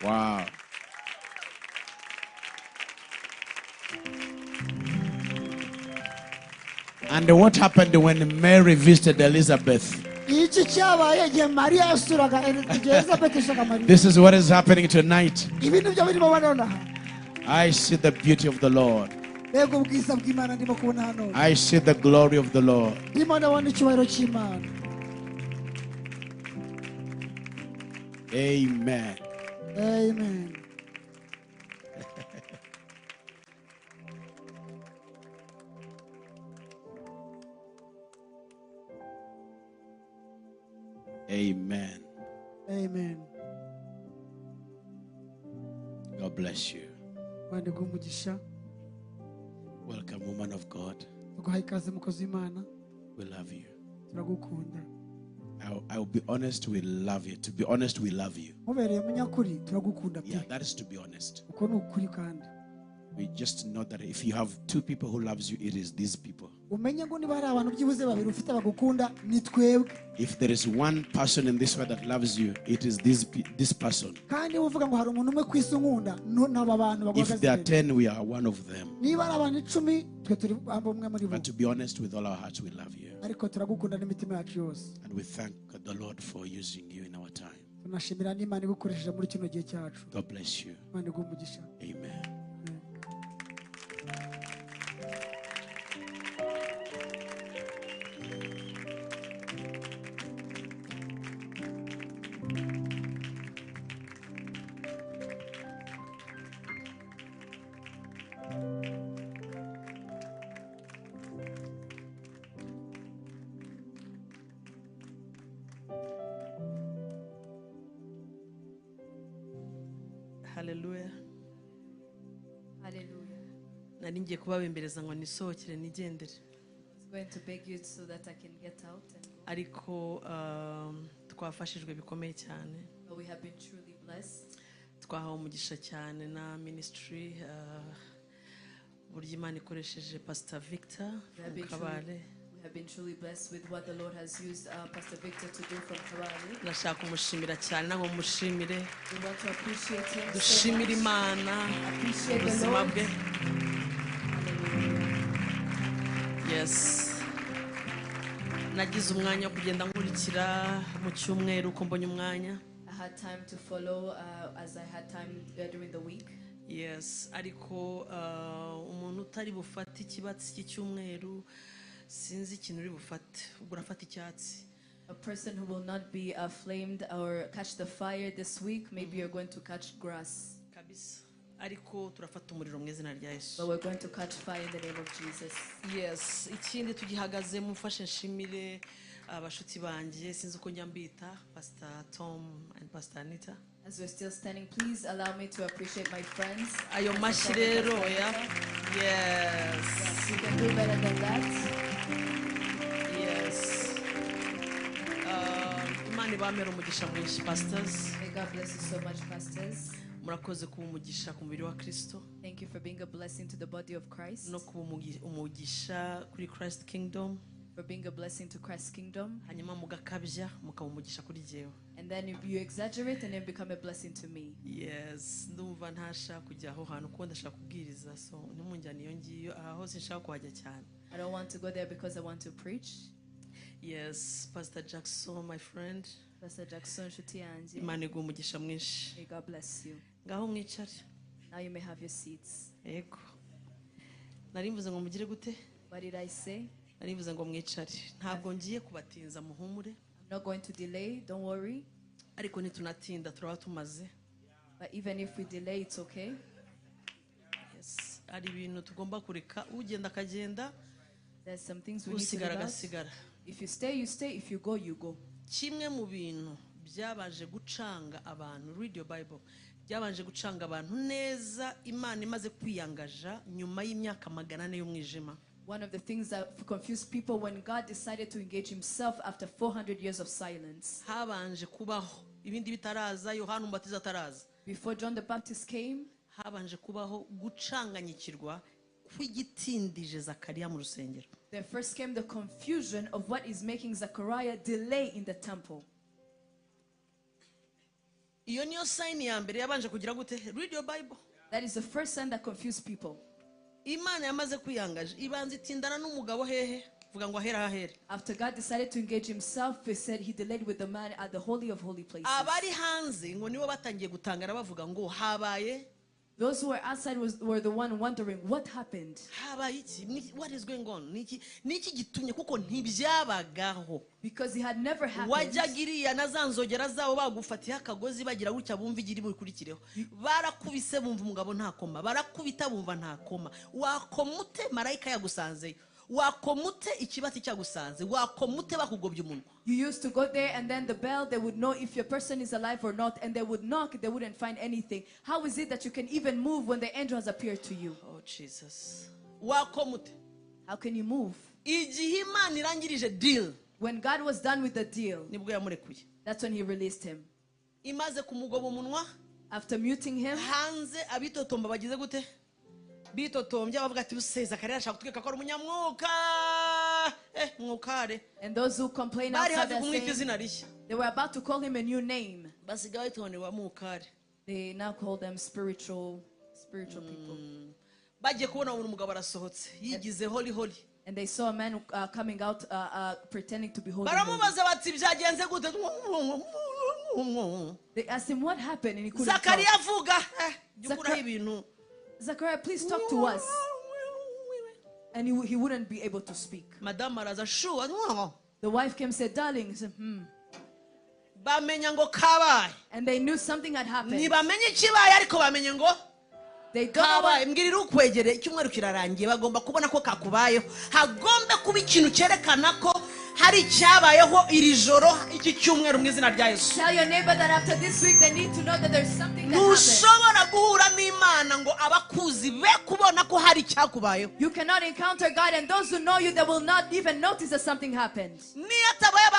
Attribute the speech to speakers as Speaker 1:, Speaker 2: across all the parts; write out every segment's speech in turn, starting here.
Speaker 1: Wow. And what happened when Mary visited Elizabeth? This is what is happening tonight. I see the beauty of the Lord. I see the glory of the Lord. Amen.
Speaker 2: Amen.
Speaker 1: Amen.
Speaker 2: Amen.
Speaker 1: God bless you. Welcome, woman of God. We love you. I'll be honest, we love you. To be honest, we love you. Yeah, that is to be honest. We just know that if you have two people who loves you, it is these people. If there is one person in this world that loves you, it is this person. If there are 10, we are one of them. But to be honest, with all our hearts, we love you. And we thank the Lord for using you in our time. God bless you. Amen.
Speaker 3: Hallelujah.
Speaker 4: Hallelujah.
Speaker 3: Nari ngiye kubabembereza ngo nisohokere nigendere.
Speaker 4: I was going to beg you so that I can get out and go.
Speaker 3: Ariko twafashijwe bikomeye cyane.
Speaker 4: But we have been truly blessed.
Speaker 3: Twahawe umugisha cyane na ministry burya Imana ikoresheje Pastor Victor Kabale.
Speaker 4: We have been truly blessed with what the Lord has used Pastor Victor to do from Kabale.
Speaker 3: Nashaka kumushimira cyane nango mushimire.
Speaker 4: We want to appreciate him.
Speaker 3: Dushimira Imana.
Speaker 4: Appreciate the Lord.
Speaker 3: Yes. Nagize umwanya wo kugenda nkurikira mu cyumweru ko mbonye umwanya.
Speaker 4: I had time to follow as I had time during the week.
Speaker 3: Yes, ariko umuntu utari bufate ikibatsi cy'icyumweru sinzi ikintu uri bufate ubwo urafata icyatsi.
Speaker 4: A person who will not be flamed or catch the fire this week, maybe you're going to catch grass.
Speaker 3: Kabisa. Ariko turafata umuriro mu izina rya Yesu.
Speaker 4: But we're going to catch fire in the name of Jesus.
Speaker 3: Yes, ikindi tugihagaze mufashe nshimire abashuti banjye sinzi uko nyambita Pastor Tom and Pastor Anita.
Speaker 4: As we're still standing, please allow me to appreciate my friends.
Speaker 3: Ayo mashirero ya. Yes.
Speaker 4: Yes, you can do better than that.
Speaker 3: Yes. Imana ibamera umugisha mwinshi pastors.
Speaker 4: May God bless you so much, pastors.
Speaker 3: Murakoze kuba umugisha ku mubiri wa Kristo.
Speaker 4: Thank you for being a blessing to the body of Christ.
Speaker 3: No kuba umugisha kuri Christ Kingdom.
Speaker 4: For being a blessing to Christ's kingdom.
Speaker 3: Hanyuma mugakabya mukaba umugisha kuri jewe.
Speaker 4: And then you exaggerate and then become a blessing to me.
Speaker 3: Yes, ndumva ntasha kujya aho hantu kuko ndashaka kubwiriza so ntimunjyane iyo ngiyo aho sinshaka kuhajya cyane.
Speaker 4: I don't want to go there because I want to preach.
Speaker 3: Yes, Pastor Jackson, my friend.
Speaker 4: Pastor Jackson, shuti yanjye.
Speaker 3: Imana iguhe umugisha mwinshi.
Speaker 4: May God bless you.
Speaker 3: Ngaho mwicare.
Speaker 4: Now you may have your seats.
Speaker 3: Yego. Nari mvuze ngo mugire gute?
Speaker 4: What did I say?
Speaker 3: Nari mvuze ngo mwicare. Ntabwo ngiye kubatinza muhumure.
Speaker 4: I'm not going to delay, don't worry.
Speaker 3: Ariko nitunatinda turaba tumaze.
Speaker 4: But even if we delay, it's okay.
Speaker 3: Yes, ari ibintu tugomba kureka ugenda akagenda.
Speaker 4: There's some things we need to do.
Speaker 3: Usigara.
Speaker 4: If you stay, you stay. If you go, you go.
Speaker 3: Kimwe mu bintu byabaje gucanga abantu, read your Bible. Byabaje gucanga abantu neza Imana imaze kwiyangaja nyuma y'imyaka 400 y'umwijima.
Speaker 4: One of the things that confused people when God decided to engage himself after 400 years of silence.
Speaker 3: Habanje kubaho ibindi bitaraza Yohana Umubatiza ataraza.
Speaker 4: Before John the Baptist came,
Speaker 3: habanje kubaho gucanganyikirwa kw'igitindije Zakariya mu rusengero.
Speaker 4: There first came the confusion of what is making Zechariah delay in the temple.
Speaker 3: iyo niyo sign ya mbere yabanje kugira gute? Read your Bible.
Speaker 4: That is the first sign that confused people.
Speaker 3: Imana yamaze kwiyangaje ibanza itindana n'umugabo hehe? Vuga ngo ahera hahere.
Speaker 4: After God decided to engage himself, he said he delayed with the man at the holy of holy places.
Speaker 3: Abari hanze ngo nibo batangiye gutangara bavuga ngo habaye.
Speaker 4: Those who were outside were the one wondering what happened.
Speaker 3: What is going on? Niki gitumye kuko ntibyabagaho.
Speaker 4: Because it had never happened.
Speaker 3: Wajagiriya nazanzogera zawo bagufatiye akagozi bagira gutya bumva igiri bukurikireho. Barakubise bumva umugabo nta koma. Barakubita bumva nta koma. Wakomute marayika yagusanzeyo. Wakomute ikibati cyagusanze. Wakomute bakugobye umuntu.
Speaker 4: You used to go there and then the bell, they would know if your person is alive or not, and they would knock, they wouldn't find anything. How is it that you can even move when the angel has appeared to you?
Speaker 3: Oh Jesus. Wakomute.
Speaker 4: How can you move?
Speaker 3: Igihe Imana irangirije deal.
Speaker 4: When God was done with the deal,
Speaker 3: nibwo yamurekuye.
Speaker 4: that's when he released him.
Speaker 3: Imaze kumugoba umunwa.
Speaker 4: After muting him,
Speaker 3: hanze abitotomba bagize gute? Bitotombye bavuga ati useza kare ashaka kutweka ko ari umunyamwuka. Mwukare.
Speaker 4: And those who complain outside are saying, they were about to call him a new name.
Speaker 3: Basigaye tone wa mwukare.
Speaker 4: They now call them spiritual people.
Speaker 3: Bagiye kubona umuntu mugabo arasohotse yigize holy.
Speaker 4: And they saw a man coming out pretending to be holy.
Speaker 3: Baramubaza bati byagenze gute?
Speaker 4: They asked him what happened and he couldn't talk.
Speaker 3: Zakaria vuga. Jukura ibintu.
Speaker 4: Zachariah, please talk to us. And he wouldn't be able to speak.
Speaker 3: Madame araza sure.
Speaker 4: The wife came and said, darling. He said,
Speaker 3: Bamenya ngo kabaye.
Speaker 4: And they knew something had happened.
Speaker 3: Nibamenye kibaye ariko bamenye ngo
Speaker 4: they don't know
Speaker 3: kabaye. Mbwirira ukwegere icyumweru kirarangiye bagomba kubona ko kakubayeho. Hagomba kuba ikintu cyerekana ko hari cyabayeho iri joro iki cyumweru mu izina rya Yesu.
Speaker 4: Tell your neighbor that after this week they need to know that there's something that happened.
Speaker 3: Nushobora guhura n'Imana ngo abakuzi be kubona ko hari cyakubayeho.
Speaker 4: You cannot encounter God and those who know you, they will not even notice that something happened.
Speaker 3: Niyo tabaye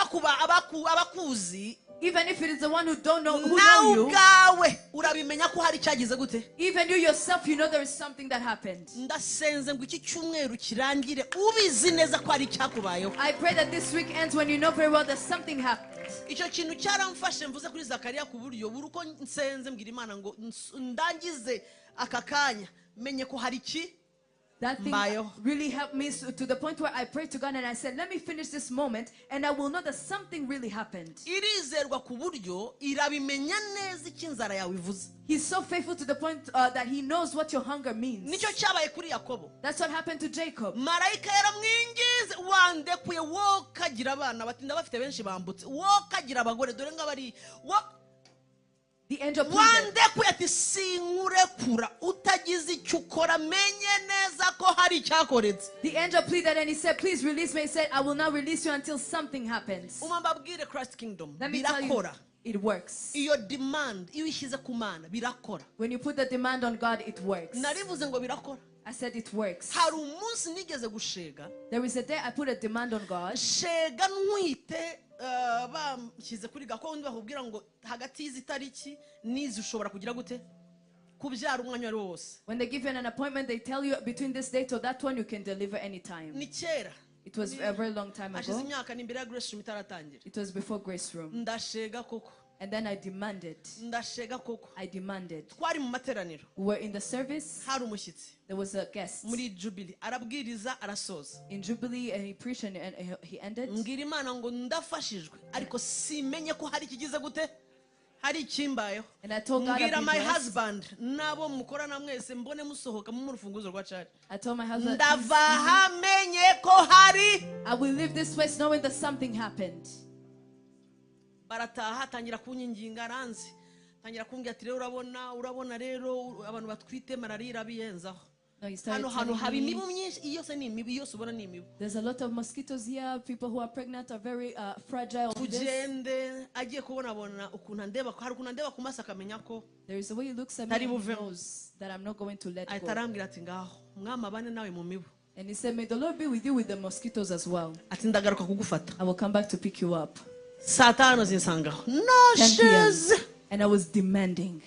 Speaker 3: abakuzi.
Speaker 4: Even if it is the one who don't know who know you,
Speaker 3: urabimenya ko hari cyagize gute?
Speaker 4: even you yourself, you know there is something that happened.
Speaker 3: Ndasenze ngo iki cyumweru kirangire ubizi neza ko hari cyakubayeho.
Speaker 4: I pray that this week ends when you know very well that something happened.
Speaker 3: Icyo kintu cyaramfashe mvuze kuri Zakaria ku buryo buruko nsenze mbwira Imana ngo ndangize aka kanya menye ko hari iki.
Speaker 4: That thing really helped me to the point where I prayed to God and I said, let me finish this moment and I will know that something really happened.
Speaker 3: Irizerwa ku buryo irabimenya neza ikinzara yawe ivuze.
Speaker 4: He's so faithful to the point that he knows what your hunger means.
Speaker 3: Nicyo cyabaye kuri Yakobo.
Speaker 4: That's what happened to Jacob.
Speaker 3: Marayika yaramwingize wandekuye wo kagira abana batinda bafite benshi bambutse wo kagira abagore dore ngabari wo.
Speaker 4: The angel pleaded. The angel pleaded and he said, please release me. He said, I will not release you until something happens. Let me tell you, it works.
Speaker 3: Your demand,
Speaker 4: when you put the demand on God, it works. I said it works. There is a day I put a demand on God.
Speaker 3: Bashyize kuri gakondo bakubwira ngo hagati y'izi tariki nizi ushobora kugira gute kubyara umwanya wari wose.
Speaker 4: When they give you an appointment, they tell you between this date or that one you can deliver anytime.
Speaker 3: Ni kera.
Speaker 4: It was a very long time ago.
Speaker 3: Hashize imyaka ni mbere ya Grace Room itaratangira.
Speaker 4: It was before Grace Room.
Speaker 3: Ndashega koko.
Speaker 4: And then I demanded.
Speaker 3: Ndashega koko.
Speaker 4: I demanded.
Speaker 3: Twari mu materaniro.
Speaker 4: We were in the service.
Speaker 3: Hari umushyitsi.
Speaker 4: There was a guest.
Speaker 3: Muri Jubilee arabwiriza arasoza.
Speaker 4: In Jubilee and he preached and he ended.
Speaker 3: Ngira Imana ngo ndafashijwe ariko simenye ko hari kigize gute hari kimbayeho.
Speaker 4: And I told God,
Speaker 3: ngira my husband nabo mukorana mwese mbone musohoka mu rufunguzo rwa church.
Speaker 4: I told my husband,
Speaker 3: ndavaha menye ko hari.
Speaker 4: I will leave this place knowing that something happened.
Speaker 3: Barataha tangira kunyinginga ranzi tangira kumbwira ati rero urabona rero abantu batwite malaria irabiyenzaho.
Speaker 4: No, he started telling me, there's a lot of mosquitoes here. People who are pregnant are very fragile. There is a way he looks at me and he knows that I'm not going to let go. And he said, may the Lord be with you with the mosquitoes as well. I will come back to pick you up. No shoes. And I was demanding.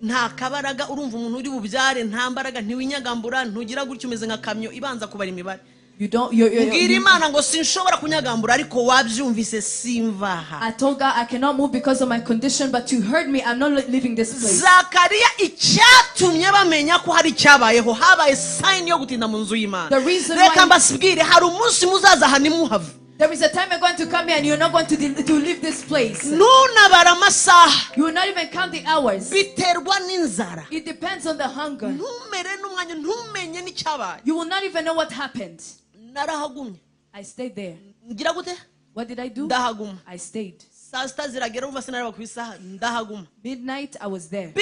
Speaker 3: Nta kabaraga urumva umuntu uri bubyare nta mbaraga ntiwinyagambura ntugira gutyo umeze nka kamyo ibanza kubara imibare. mbwira Imana ngo sinshobora kunyagambura ariko wabyumvise simvaha.
Speaker 4: I told God I cannot move because of my condition, but you heard me. I'm not leaving this place.
Speaker 3: Zakariya icyatumye bamenya ko hari cyabayeho habaye sign yo gutinda mu nzu y'Imana. Reka mbasibwire hari umunsi muzaza hanimuhave.
Speaker 4: There is a time you're going to come here and you're not going to leave this place. You will not even count the hours. It depends on the hunger. You will not even know what happened. I stayed there. What did I do? I stayed. Midnight, I was there.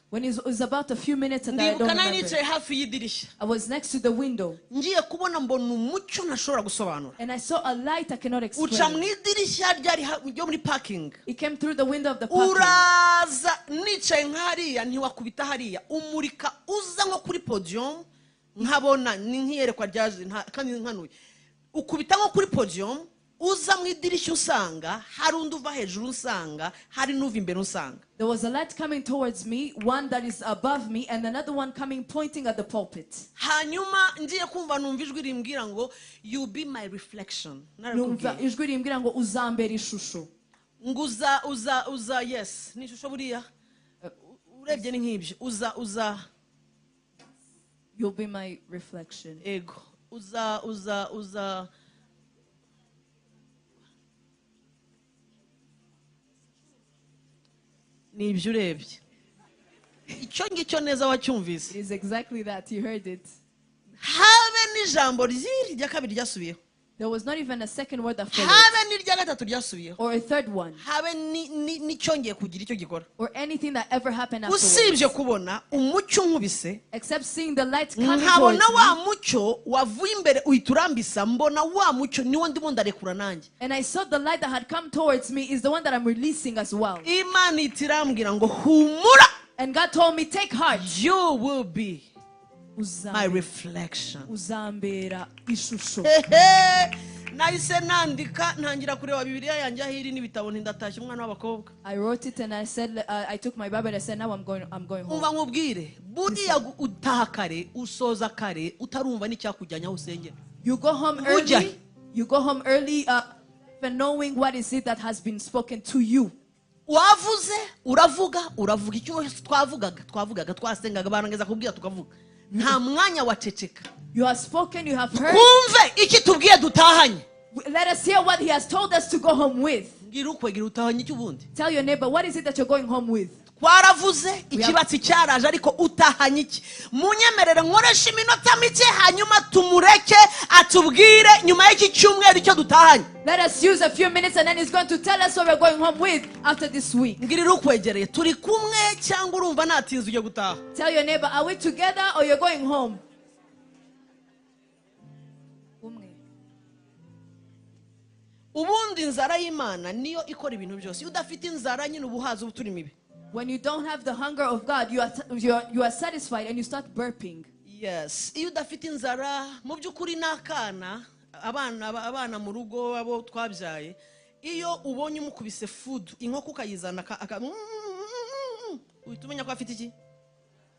Speaker 4: When it was about a few minutes and I don't remember. I was next to the window. And I saw a light I cannot explain. It came through the window of the parking. Uza mu idirishya usanga hari undi uva hejuru usanga hari n'uva imbere usanga. There was a light coming towards me, one that is above me and another one coming pointing at the pulpit. Hanyuma ngiye kumva numva ijwi rimbwira ngo you be my reflection. Numva ijwi rimbwira ngo uzambera ishusho. Nguza yes ni ishusho buriya urebye ni nk'ibyo uza you'll be my reflection. Ego uza ni ibyo urebye icyo ngicyo neza wacyumvise. It is exactly that, you heard it. Habe n'ijambo rya kabiri ryasubiyeho. There was not even a second word that followed. Habe n'irya gatatu ryasubiyeho. Or a third one. Habe n'icyongeye kugira icyo gikora. Or anything that ever happened afterwards. Usibye kubona umucyo nkubise. Except seeing the light coming towards me. Nkabona wa mucyo wavuye imbere uhiturambisa mbona wa mucyo niwo ndimo ndarekura nanjye. And I saw the light that had come towards me is the one that I'm releasing as well. Imana itirambwira ngo humura. And God told me take heart. You will be my reflection. Uzambera ishusho. Nahise nandika ntangira kureba Bibiliya yanjye ahiri n'ibitabo ndatashye umwana w'abakobwa. I wrote it and I said I took my Bible and I said now I'm going home. Umva nkubwire buriya utaha kare usoza kare utarumva n'icyakujyanya aho usengera. You go home early. You go home early even knowing what is it that has been spoken to you. Wavuze uravuga icyo twavugaga twasengaga barangeza kubwira tukavuga. Nta mwanya waceceka. You have spoken, you have heard. Kumve iki tubwiye dutahanye. Let us hear what he has told us to go home with. Ngira utahanye iki ubundi. Tell your neighbor, what is it that you're going home with? Twaravuze ikibatsi cyaraje ariko utahanye iki. Munyemerere nkoresha iminota mike hanyuma tumureke atubwire nyuma y'iki cyumweru icyo dutahanye. Let us use a few minutes and then he's going to tell us what we're going home with after this week. Ngirira ukwegereye turi kumwe cyangwa urumva natinze ujye gutaha. Tell your neighbor, are we together or you're going home? Ubundi inzara y'Imana niyo ikora ibintu byose. Udafite inzara nyine ubuhaza ubuturi mibi. When you don't have the hunger of God, you are satisfied and you start burping. Yes. Iyo udafite inzara mu by'ukuri nakana abana mu rugo abo twabyaye iyo ubonye umukubise food inkoko ukayizana utumenya ko afite iki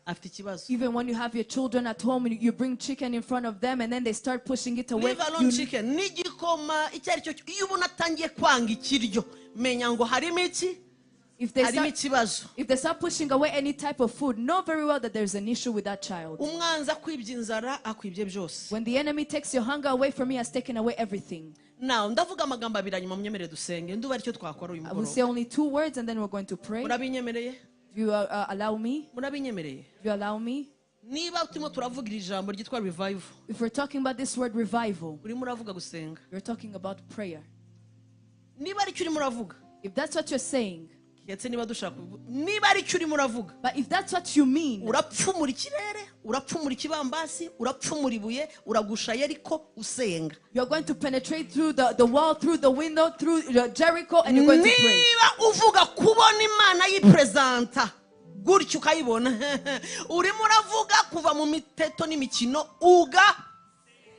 Speaker 4: afite ikibazo. Even when you have your children at home you bring chicken in front of them and then they start pushing it away. Leave alone chicken n'igikoma icyari cyo iyo ubona atangiye kwanga ikiryo menya ngo harimo iki. If they start pushing away any type of food, know very well that there's an issue with that child. When the enemy takes your hunger away from me, has taken away everything. Now, I will say only 2 words and then we're going to pray. If you allow me. If you allow me. If we're talking about this word revival, you're talking about prayer. If that's what you're saying, but if that's what you mean, you're going to penetrate through the wall, through the window, through Jericho, and you're going to pray.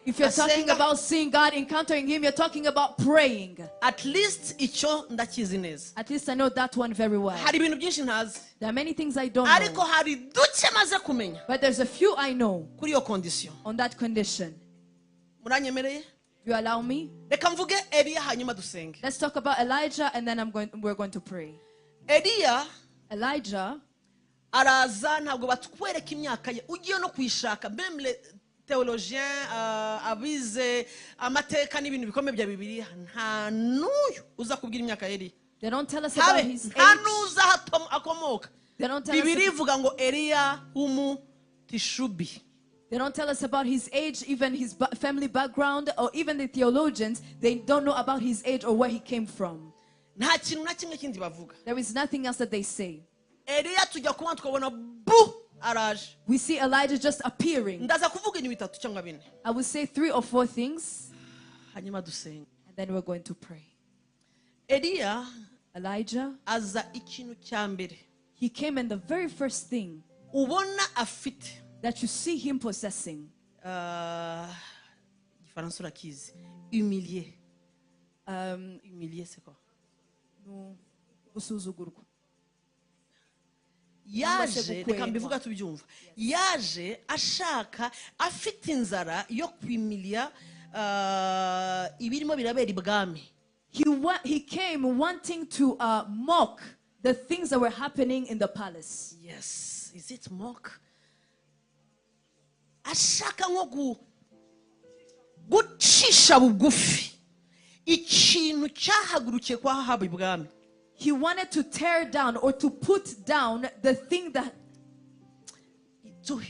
Speaker 4: If you're talking about seeing God, encountering Him, you're talking about praying. At least I know that one very well. There are many things I don't know. But there's a few I know on that condition.
Speaker 3: muranyemereye?
Speaker 4: You allow me?
Speaker 3: Reka mvuge Eliya hanyuma dusenge.
Speaker 4: Let's talk about Elijah and then we're going to pray. Elijah
Speaker 3: araza ntabwo batwereka imyaka ye, ugiye no kwishaka même les théologiens abize amateka n'ibintu bikomeye bya Bibiliya nta n'uyu uza kubwira imyaka ya Eliya.
Speaker 4: They don't tell us about his age.
Speaker 3: Hanuza akomoka.
Speaker 4: They don't tell us.
Speaker 3: Bibiliya ivuga ngo Eliya Tishubi.
Speaker 4: They don't tell us about his age, even his family background, or even the theologians. They don't know about his age or where he came from. There is nothing else that they say. We see Elijah just appearing. I will say 3 or 4 things, and then we're going to pray. Elijah, he came, and the very first thing that you see him possessing,
Speaker 3: humilier c'est quoi? Yaje reka mbivuga tubyumva, yaje ashaka afite inzara yo kwimilia ibirimo birabera ibwami.
Speaker 4: He came wanting to mock the things that were happening in the palace.
Speaker 3: Yes, is it mock? Ashaka nko gucisha bugufi ikintu cyahagurukiye kwa Ahabu ibwami.
Speaker 4: He wanted to tear down or to put down the thing that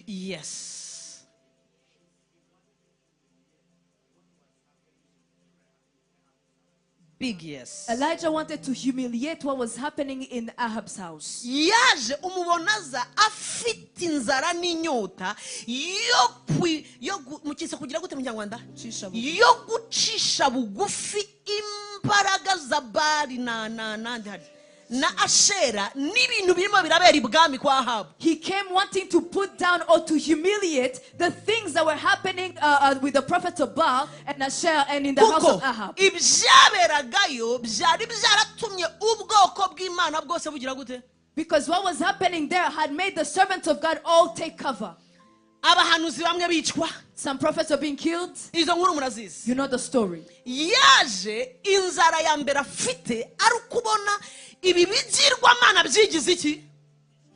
Speaker 3: yes. Big yes.
Speaker 4: Elijah wanted to humiliate what was happening in Ahab's house.
Speaker 3: Yaje umubonaza afite inzara n'inyota yo mukise kugira gute mu Nyarwanda yo gucisha bugufi imbaraga za Bali nandi hari na Ashera n'ibintu birimo birabera ibwami kwa Ahabu.
Speaker 4: He came wanting to put down or to humiliate the things that were happening with the prophets of Baal and Asherah and in the house of Ahab.
Speaker 3: Ibyaberagayo byari byaratumye ubwoko bw'Imana bwose bugira gute?
Speaker 4: Because what was happening there had made the servants of God all take cover.
Speaker 3: Abahanuzi bamwe bicwa.
Speaker 4: Some prophets are being killed.
Speaker 3: Izo nkuru murazizi.
Speaker 4: You know the story.
Speaker 3: Yaje inzara ya mbere afite ari kubona ibi bigirwamana byigize iki?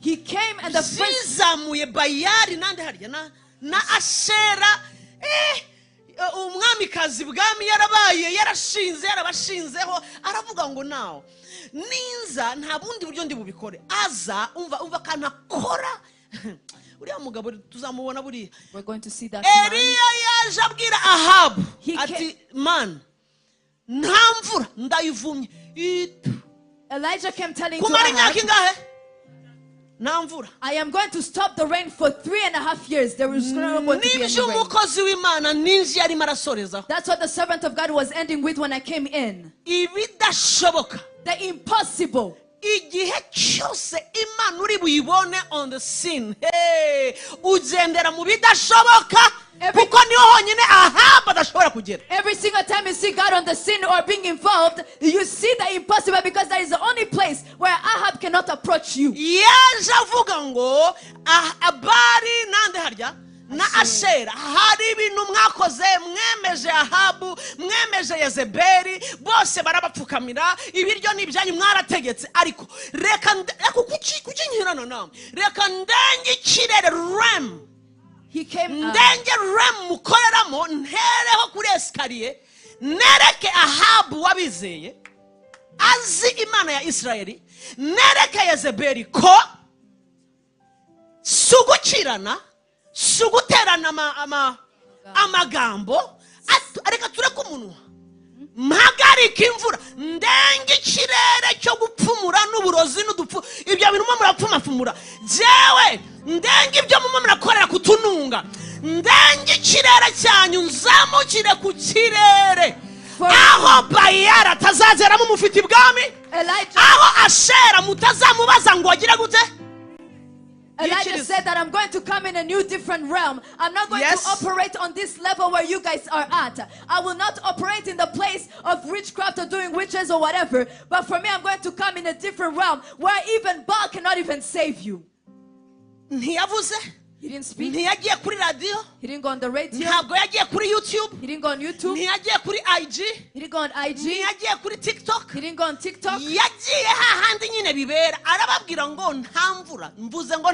Speaker 4: He came and the first
Speaker 3: zamuye Bayali nande harya na Ashera umwamikazi bwami yarabaye yarabashinzeho aravuga ngo nawo ninza nta bundi buryo ndi bubikore aza umva kanakora uriya mugabo tuzamubona buri.
Speaker 4: We're going to see that
Speaker 3: Eliya yaje abwira Ahabu ati man nta mvura ndayivumye.
Speaker 4: Elijah came telling to Ahab, I am going to stop the rain for 3.5 years. There is not going to be any rain. That's what the servant of God was ending with when I came in. The impossible.
Speaker 3: Igihe cyose Imana uri buyibone on the scene, ugendera mu bidashoboka kuko niho honyine Ahabu adashobora kugera.
Speaker 4: Every single time you see God on the scene or being involved, you see the impossible because that is the only place where Ahab cannot approach you.
Speaker 3: Yaje avuga ngo Abari nande harya na Ashera hari ibintu mwakoze mwemeje Ahabu mwemeje Yezebeli bose barabapfukamira ibiryo n'ibyanyu mwarategetse ariko reka kukinyirana nawe reka ndenge kirere rem ndenge rem mukoreramo ntereho kuri escalier nereke Ahabu wabizeye azi Imana ya Israeli nereke Yezebeli ko sugukirana suguterana amagambo areka tureka umunwa mpagarika imvura ndenge ikirere cyo gupfumura n'uburozi n'udupfu ibyo bintu mwe murapfumafumura jewe ndenge ibyo mwe murakorera kutununga ndenge ikirere cyanyu nzamukire ku kirere aho Bayali atazagera mu mufite ibwami aho Ashera mutazamubaza ngo agira gute.
Speaker 4: Elijah said that I'm going to come in a new different realm. I'm not going to operate on this level where you guys are at. I will not operate in the place of witchcraft or doing witches or whatever. But for me, I'm going to come in a different realm where even Baal cannot even save you. He didn't speak.
Speaker 3: Ntiyagiye kuri radio.
Speaker 4: He didn't go on the radio.
Speaker 3: Ntabwo yagiye kuri YouTube.
Speaker 4: He didn't go on YouTube.
Speaker 3: Ntiyagiye kuri IG.
Speaker 4: He didn't go on IG.
Speaker 3: Ntiyagiye kuri TikTok.
Speaker 4: He didn't go on TikTok.
Speaker 3: Yagiye hahandi nyine bibera. Arababwira ngo nta mvura. Mvuze ngo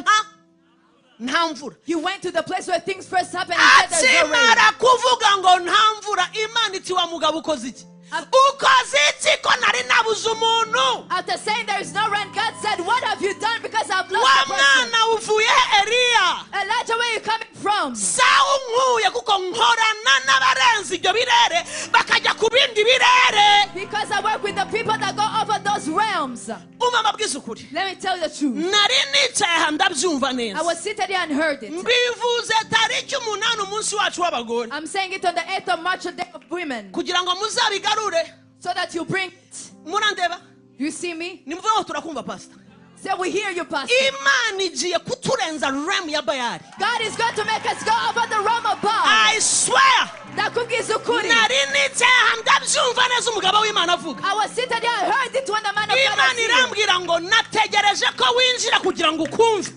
Speaker 3: nta mvura.
Speaker 4: He went to the place where things first happened and said there's no rain.
Speaker 3: Akimara kuvuga ngo nta mvura, Imana iti wa mugabo ukoze iki? Ukoze iki ko nari nabuze umuntu?
Speaker 4: After saying there is no rain, God said, what have you done because I've lost
Speaker 3: Wa
Speaker 4: the person?
Speaker 3: mwana uvuye Eliya.
Speaker 4: Elijah, where are you coming from?
Speaker 3: Sawa nkuye kuko nkorana n'abarenze ibyo birere bakajya ku bindi birere.
Speaker 4: Because I work with the people that go over those realms.
Speaker 3: Umamabwiza ukuri.
Speaker 4: Let me tell you the truth.
Speaker 3: Nari nicaye aha ndabyumva neza.
Speaker 4: I was seated here and heard it.
Speaker 3: Mbivuze tariki 8 umunsi wacu w'abagore.
Speaker 4: I'm saying it on the 8th of March, the day of women.
Speaker 3: Kugira ngo muzabigarure.
Speaker 4: So that you bring it.
Speaker 3: Murandeba?
Speaker 4: You see me?
Speaker 3: Nimvuga turakumva pastor.
Speaker 4: So we hear you, pastor.
Speaker 3: Imana igiye kuturenza realm ya Bayali.
Speaker 4: God is going to make us go over the realm of Baal.
Speaker 3: I swear.
Speaker 4: Ndakubwiza ukuri.
Speaker 3: Nari nicaye ndabyumva neza umugabo w'Imana avuga.
Speaker 4: I was seated here and heard it when the man of God was
Speaker 3: Imana irambwira ngo nategereje ko winjira kugira ngo ukumve.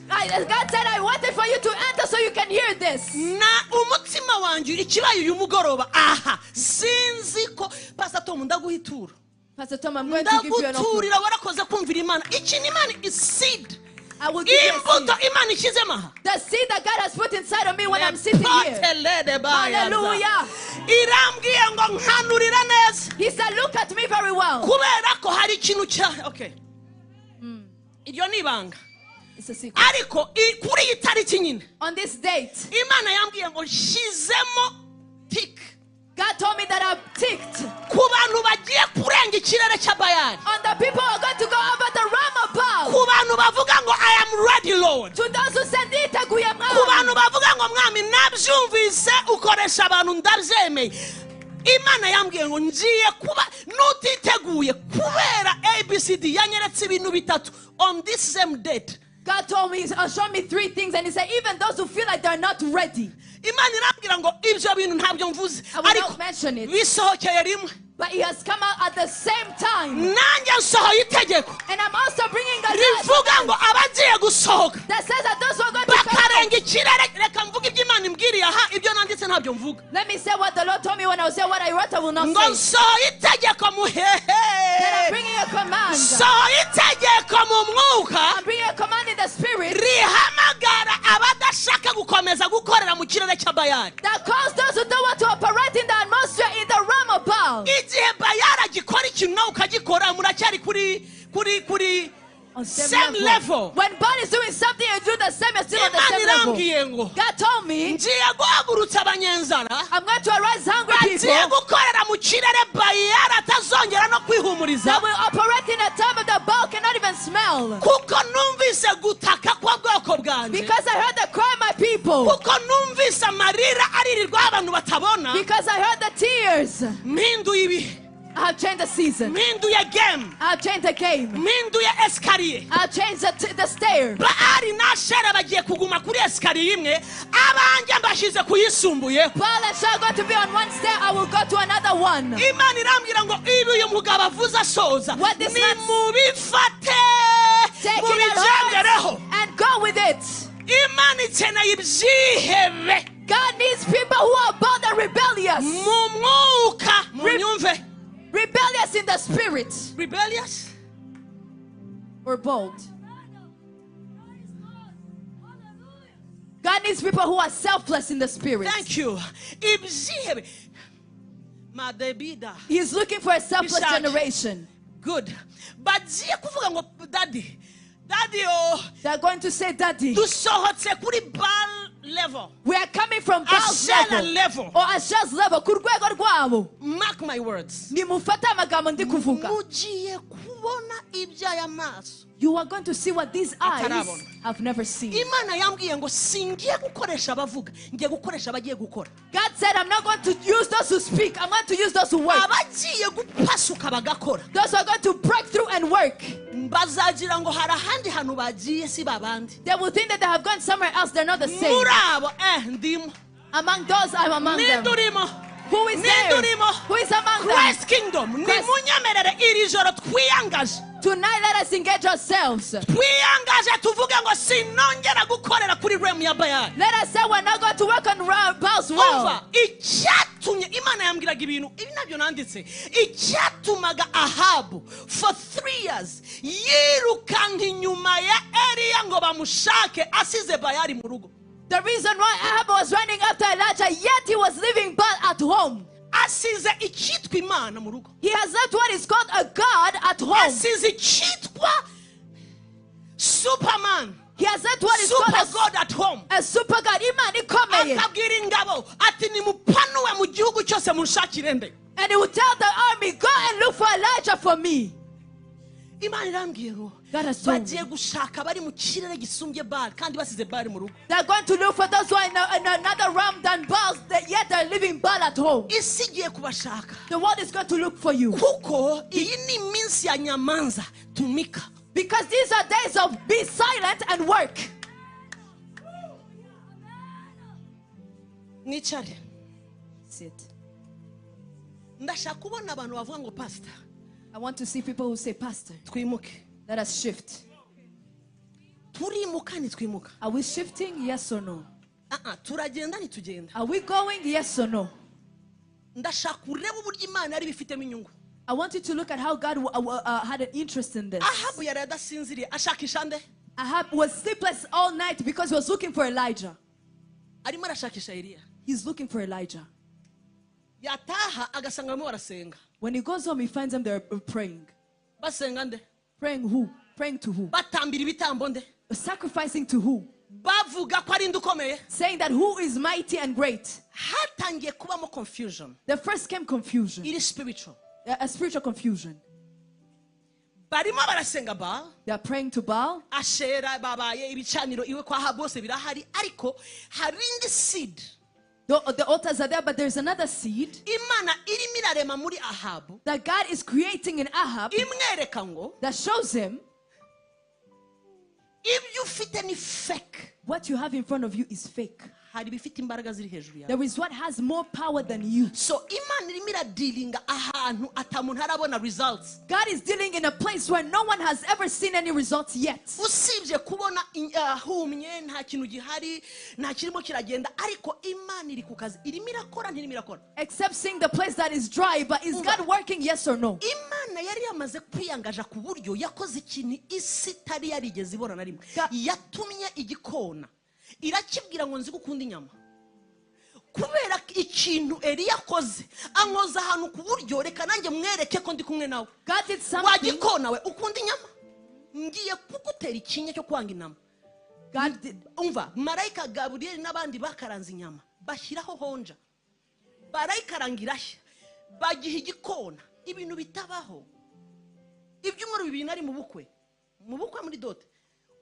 Speaker 4: God said I wanted for you to enter so you can hear this.
Speaker 3: Na umutima wanjye ikibaye uyu mugoroba aha sinzi ko Pastor Tom ndaguhitura.
Speaker 4: Pastor Tom, I'm going to give you an offer.
Speaker 3: Ndaguturira warakoze kumvira Imana. Iki ni Imana is seed.
Speaker 4: I will give you a seed.
Speaker 3: Imana ishizema.
Speaker 4: The seed that God has put inside of me when I'm sitting here. Hallelujah.
Speaker 3: Irambwiye ngo nkanurira neza.
Speaker 4: He said, look at me very well.
Speaker 3: Kubera ko hari ikintu cya okay. Iryo ni ibanga.
Speaker 4: It's a secret.
Speaker 3: Ariko kuri iyi tariki nyine.
Speaker 4: On this date,
Speaker 3: Imana yambwiye ngo shizemo tick.
Speaker 4: God told me that I've ticked
Speaker 3: Ku bantu bagiye kurenga ikirere cya Bayali.
Speaker 4: on the people who are going to go over the realm of Baal.
Speaker 3: Ku bantu bavuga ngo I am ready Lord.
Speaker 4: To those who said niteguye
Speaker 3: Ku
Speaker 4: mwami.
Speaker 3: bantu bavuga ngo mwami nabyumvise ukoresha abantu ndabyemeye. Imana yambwiye ngo ngiye kuba nutiteguye kubera ABCD yanyeretse ibintu bitatu on this same date.
Speaker 4: God told me, showed me 3 things, and He said, even those who feel like they're not ready,
Speaker 3: Imana irambwira ngo ibyo bintu ntabyo mvuze.
Speaker 4: I will not mention it.
Speaker 3: Bisohokeye rimwe.
Speaker 4: But He has come out at the same time.
Speaker 3: Nanjye nsohoye itegeko.
Speaker 4: And I'm also bringing a
Speaker 3: Rivuga ngo abagiye gusohoka.
Speaker 4: that says that those who are going to come
Speaker 3: Bakarenga ikirere. Reka mvuge ibyo Imana imbwiriye aha ibyo nanditse ntabyo mvuga.
Speaker 4: Let me say what the Lord told me when I was saying what I wrote, I will not
Speaker 3: Ngo
Speaker 4: say.
Speaker 3: nsohoye itegeko muhehe.
Speaker 4: That I'm bringing a command.
Speaker 3: Nsohoye itegeko mu mwuka.
Speaker 4: I'm bringing a command in the spirit
Speaker 3: Rihamagara abadashaka gukomeza gukorera mu kirere cya Bayali.
Speaker 4: that calls those who don't want to operate in the atmosphere in the realm of Baal.
Speaker 3: Igihe Bayali agikora ikintu nawe ukagikora muracyari kuri
Speaker 4: On
Speaker 3: same level.
Speaker 4: When Baal is doing something, you do the same, you're still on the
Speaker 3: Imana
Speaker 4: same level.
Speaker 3: irambwiye ngo
Speaker 4: God told me,
Speaker 3: ngiye guhagurutsa abanyenzara
Speaker 4: I'm going to arise hungry
Speaker 3: bagiye
Speaker 4: people
Speaker 3: gukorera mu kirere Bayali atazongera no kwihumuriza
Speaker 4: that will operate in a time of the Baal cannot even smell.
Speaker 3: kuko numvise gutaka kw'ubwoko bwanjye
Speaker 4: Because I heard the cry of my people.
Speaker 3: kuko numvise amarira aririrwa abantu batabona
Speaker 4: Because I heard the tears.
Speaker 3: mpinduye ibihe
Speaker 4: I have changed the season.
Speaker 3: mpinduye game
Speaker 4: I have changed the game.
Speaker 3: mpinduye esikariye
Speaker 4: I have changed the stair.
Speaker 3: Baali na Shera bagiye kuguma kuri esikariye imwe abanjye mbashyize kuyisumbuye.
Speaker 4: Baal and Shah are going to be on one stair. I will go to another one.
Speaker 3: Imana irambwira ngo ibi uyu mugabo avuze asoza
Speaker 4: What this man-
Speaker 3: nimubifate
Speaker 4: Take it at
Speaker 3: mubigendereho.
Speaker 4: heart and go with it.
Speaker 3: Imana ikeneye ibyihebe
Speaker 4: God needs people who are bold and rebellious.
Speaker 3: mu mwuka munyumve.
Speaker 4: Rebellious in the spirit.
Speaker 3: Rebellious
Speaker 4: Or bold. God needs people who are selfless in the spirit.
Speaker 3: thank you ibyihebe madebida.
Speaker 4: He is looking for a selfless
Speaker 3: Ishaq.
Speaker 4: generation.
Speaker 3: Good bagiye kuvuga ngo daddy oh
Speaker 4: They're going to say, Daddy,
Speaker 3: dusohotse kuri Baal level
Speaker 4: we are coming from Baal's
Speaker 3: Ashera
Speaker 4: level.
Speaker 3: level.
Speaker 4: Or Asher's level. Ku rwego rwabo.
Speaker 3: Mark my words.
Speaker 4: Nimufate amagambo ndi kuvuga.
Speaker 3: Mugiye kubona iby'aya maso.
Speaker 4: You are going to see what these eyes
Speaker 3: Atarabona.
Speaker 4: have never seen.
Speaker 3: Imana yambwiye ngo singiye gukoresha abavuga ngiye gukoresha abagiye gukora.
Speaker 4: God said, I'm not going to use those who speak. I'm going to use those who work.
Speaker 3: Abagiye gupasuka bagakora.
Speaker 4: Those who are going to break through and work.
Speaker 3: Bazagira ngo hari ahandi hantu bagiye si babandi.
Speaker 4: They will think that they have gone somewhere else. They're not the same.
Speaker 3: Muri abo ndimo.
Speaker 4: Among those, I'm among them.
Speaker 3: Nindurimo.
Speaker 4: Who is there?
Speaker 3: Nindurimo.
Speaker 4: Who is among them?
Speaker 3: Christ Kingdom. Nimunyemerere iri joro twiyangaje.
Speaker 4: Tonight, let us engage ourselves. Let us say we're not going to work on Baal's well.
Speaker 3: Ahabu for 3 years
Speaker 4: the reason why Ahab was running after Elijah, yet he was leaving Baal at home. He has left what is called a god at home.
Speaker 3: Superman.
Speaker 4: He has left what is called
Speaker 3: a god at home.
Speaker 4: A super god. And he would tell the army, go and look for Elijah for me. God has told me. They're going to look for those who are in another realm than Baal, yet they're living Baal at home. The world is going to look for you. Because these are days of be silent and work. Sit. I want to see people who say, Pastor, let us shift. Are we shifting? Yes or no? Are we going? Yes or no? I want you to look at how God had an interest in this. Ahab was sleepless all night because he was looking for Elijah. He's looking for Elijah. When he goes home, he finds them there praying. Praying who? Praying to who? Sacrificing to who? Saying that who is mighty and great. The first came confusion.
Speaker 3: It is spiritual.
Speaker 4: A spiritual confusion. They are praying to Baal. The altars are there, but there's another seed that God is creating in Ahab that shows him what you have in front of you is fake. There is what has more power than you.
Speaker 3: So
Speaker 4: God is dealing in a place where no one has ever seen any results yet. Except seeing the place that is dry, but is God working? Yes or no?
Speaker 3: Irakibwira ngo nzi gukunda inyama kubera ikintu Eliya akoze ankoza ahantu ku buryo reka nanjye mwereke ko ndi kumwe nawe wagikona we ukunda inyama ngiye kugutera ikinya cyo kwanga inyama umva marayika Gabriel n'abandi bakaranze inyama bashyiraho honja barayikarangira bagiha igikona ibintu bitabaho ibyumweru bibiri nari mu bukwe muri dote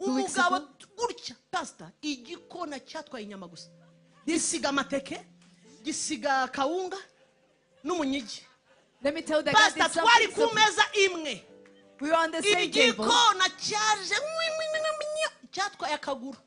Speaker 3: umugabo gutya pastor igikona cyatwaye inyama gusa gisiga amateke gisiga kawunga n'umunyigi.
Speaker 4: Let me tell you that
Speaker 3: pastor twari ku meza imwe
Speaker 4: we were on the same table.
Speaker 3: Igikona cyaje cyatwaye akaguru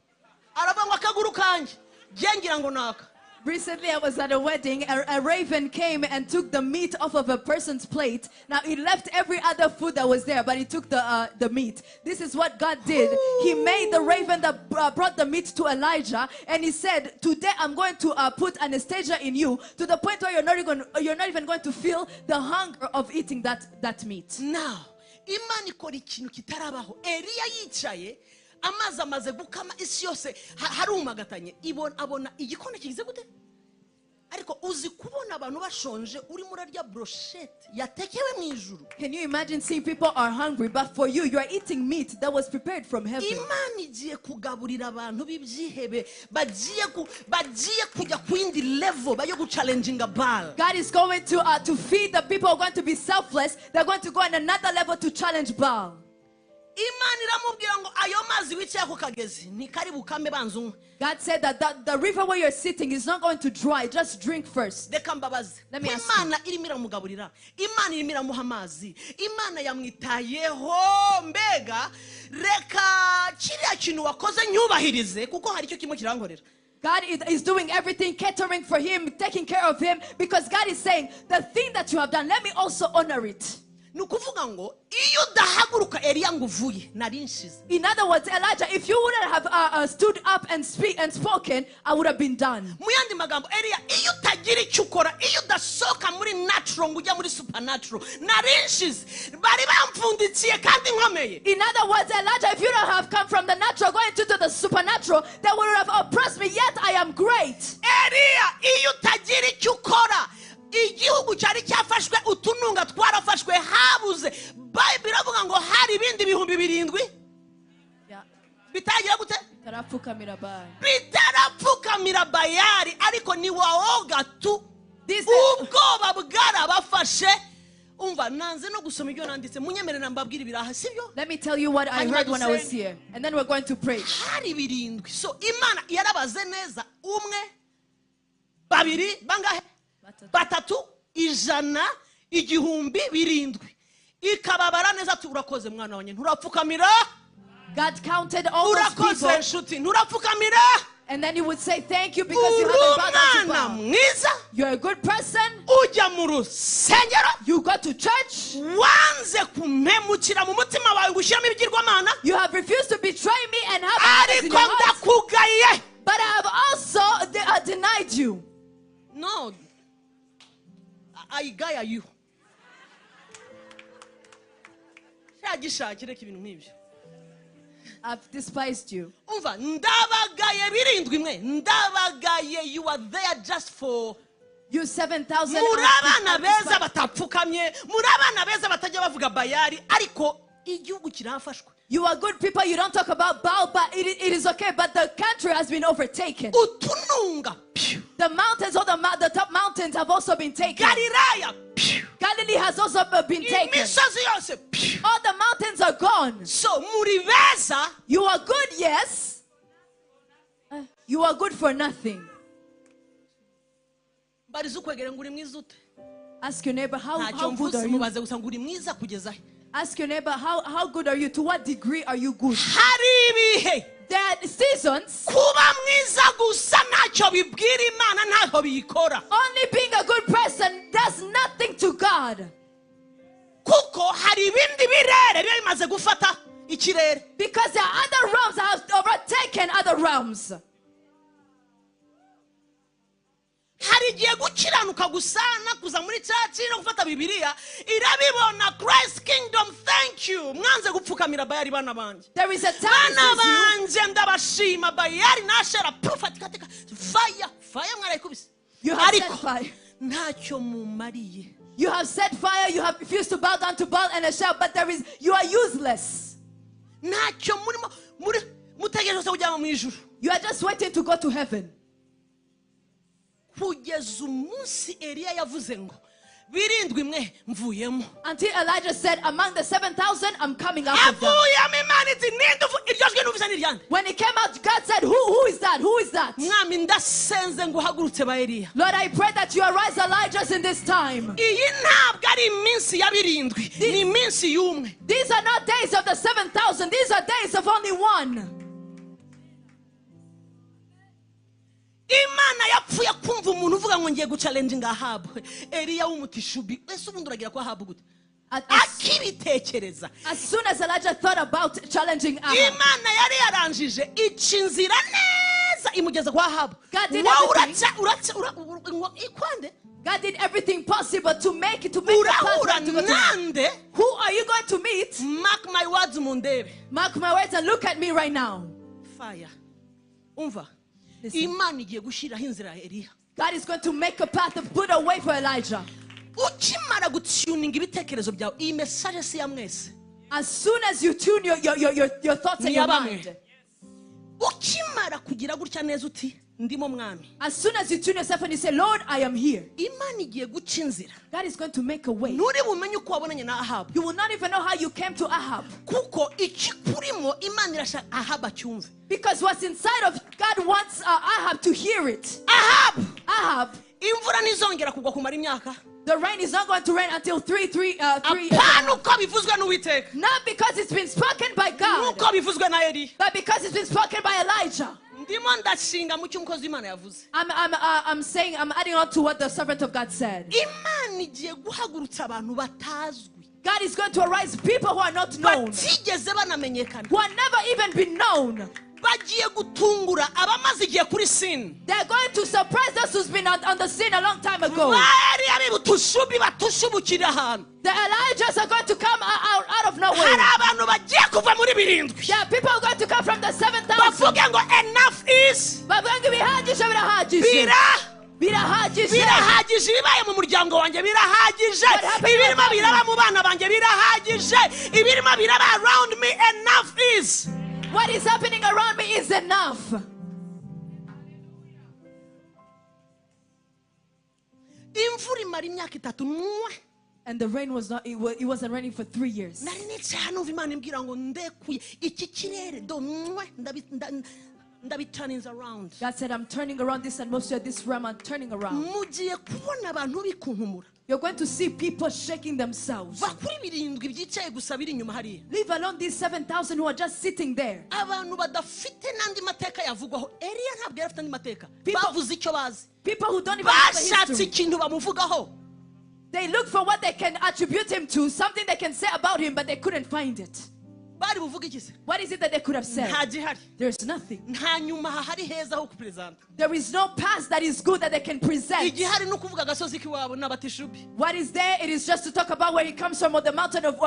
Speaker 3: aravuga ngo akaguru kanje gengira ngo naka.
Speaker 4: Recently, I was at a wedding. A raven came and took the meat off of a person's plate. Now, he left every other food that was there, but he took the meat. This is what God did. He made the raven that brought the meat to Elijah, and he said, today I'm going to put anesthesia in you to the point where you're not even going to feel the hunger of eating that meat.
Speaker 3: Now, Imana ikora ikintu kitarabaho. Eliya yicaye amaze gukama isi yose harumagatanye abona igikona kigize gute ariko uzi kubona abantu bashonje uri murarya brochette yatekewe mu ijuru.
Speaker 4: Can you imagine seeing people are hungry, but for you are eating meat that was prepared from heaven?
Speaker 3: Imana igiye kugaburira abantu b'ibyihebe bagiye kujya ku yindi level bayo guchallenginga Baal.
Speaker 4: God is going to feed the people who are going to be selfless. They're going to go on another level to challenge Baal. God said that the river where you're sitting is not going to dry. Just drink first. Let me ask you. God is doing everything, catering for him, taking care of him, because God is saying, the thing that you have done, let me also honor it.
Speaker 3: nukuvuga ngo iyo udahaguruka Eliya ngo uvuye nari nshize.
Speaker 4: In other words, Elijah, if you wouldn't have stood up and spoken, I would have been done.
Speaker 3: Mu yandi magambo Eliya iyo utagira icyo ukora, iyo udasohoka muri natural ngo ujya muri supernatural nari nshize, bari bamfundikiye kandi nkomeye.
Speaker 4: In other words, Elijah, if you don't have come from the natural going into the supernatural, they would have oppressed me, yet I am great.
Speaker 3: Eliya iyo utagira icyo ukora, igihugu cyari cyafashwe, utununga twarafashwe, habuze. Bible iravuga ngo hari ibindi bihumbi 7 bitagira gute bitarapfukamira Bayali, ariko ni waoga tu ubwoba bwarabafashe. Umva nanze no gusoma ibyo nanditse, munyemere nambabwira ibiraha sibyo.
Speaker 4: Let me tell you what I heard when I was here, and then we're going to pray.
Speaker 3: Hari 7. So Imana yarabaze neza, 1 2 bangahe 3 100 igihumbi 7 ikababara neza ati urakoze mwana wanjye nturapfukamira.
Speaker 4: God counted all those people.
Speaker 3: Urakoze nshuti nturapfukamira.
Speaker 4: And then he would say thank you because you haven't bowed down to bow. You're a good person.
Speaker 3: Ujya mu rusengero.
Speaker 4: You go to church.
Speaker 3: Wanze kumemukira mu mutima wawe ngushyiramo ibigirwamana.
Speaker 4: You have refused to betray me and have idols in your heart.
Speaker 3: Ariko ndakugaye.
Speaker 4: But I have also denied you.
Speaker 3: No. I gaya you. Shagishakire ibintu nk'ibyo.
Speaker 4: I've despised you.
Speaker 3: Umva ndabagaye 7 mwe ndabagaye, you are there just for
Speaker 4: you 7,000.
Speaker 3: Murabana beza batapfukamye, murabana beza batajya bavuga Bayali, ariko igihugu kirafashwe.
Speaker 4: You are good people, you don't talk about Baal, but it is okay, but the country has been overtaken.
Speaker 3: Utununga.
Speaker 4: The mountains, all the top mountains have also been taken. Galilee has also been taken. All the mountains are gone.
Speaker 3: So muribeza,
Speaker 4: you are good, yes. You are good for nothing. Ask your neighbor, how good are you? Ask your neighbor, how good are you? To what degree are you good? There are seasons. Only being a good person does nothing to God. Because there are other realms that have overtaken other realms.
Speaker 3: Hari igihe gukiranuka gusana kuza muri church no gufata Bibiliya irabibona Christ kingdom. Thank you mwanze gupfukamira Bayali bana banje.
Speaker 4: There is a time
Speaker 3: bana banje ndabashima Bayali nashara prophet katika fire mwarayikubise.
Speaker 4: You have set fire.
Speaker 3: Ntacyo mumariye.
Speaker 4: You have set fire, you have refused to bow down to Baal and Asherah, but you are useless.
Speaker 3: Ntacyo muri mutegereje kujya mu ijuru.
Speaker 4: You are just waiting to go to heaven.
Speaker 3: Kugeza umunsi Eliya yavuze ngo 7 mwe mvuyemo.
Speaker 4: Until Elijah said, among the 7,000, I'm coming out of them. When he came out, God said, who is that? Who is that? Lord, I pray that you arise Elijahs in this time. These are not days of the 7,000. These are days of only one.
Speaker 3: Imana yapfuye kumva umuntu uvuga ngo ngiye guchallenginga Ahabu. Eliya w'umutishubi ese ubundi uragira ko Ahabu gute akibitekereza.
Speaker 4: As soon as Elijah thought about challenging Ahab,
Speaker 3: Imana yari yaranjije icinzira neza imugeza kwa Ahabu.
Speaker 4: God did everything possible to make it, to make the path to go to him. Who are you going to meet?
Speaker 3: Mark my words mundebe.
Speaker 4: Mark my words and look at me right now.
Speaker 3: Fire. Umva. God
Speaker 4: is going to make a path to put away for Elijah. As soon as you tune your thoughts and your mind, as soon as you tune yourself and you say, Lord, I am here, God is going to make a way. You will not even know how you came to Ahab. Because what's inside of God wants Ahab to hear it. Ahab. The rain is not going to rain until 3 years. Not because it's been spoken by God, but because it's been spoken by Elijah. I'm adding on to what the servant of God said. God is going to arise people who are not known, who are never even been known.
Speaker 3: They're
Speaker 4: going to surprise us who's been on the scene a long time ago. The Elijahs are going to come out of nowhere. There are people who are going to come from the 7,000.
Speaker 3: Enough is birahagije ibibaye mu muryango wanjye birahagije ibirimo biraba mu bana banjye birahagije ibirimo biraba around me. Enough is
Speaker 4: what is happening around me is enough.
Speaker 3: Imvura imara imyaka 3.
Speaker 4: And the rain was not, it wasn't raining for 3 years.
Speaker 3: Nari n'icyaha Imana imbwira ngo ndekuye iki kirere do turning around.
Speaker 4: God said, I'm turning around this atmosphere, this realm, I'm turning around. You're going to see people shaking themselves. Leave alone these 7,000 who are just sitting there. People who don't even have a history. They look for what they can attribute him to, something they can say about him, but they couldn't find it. What is it that they could have said? There's nothing. There is no past that is good that they can present. What is there? It is just to talk about where he comes from or the mountain of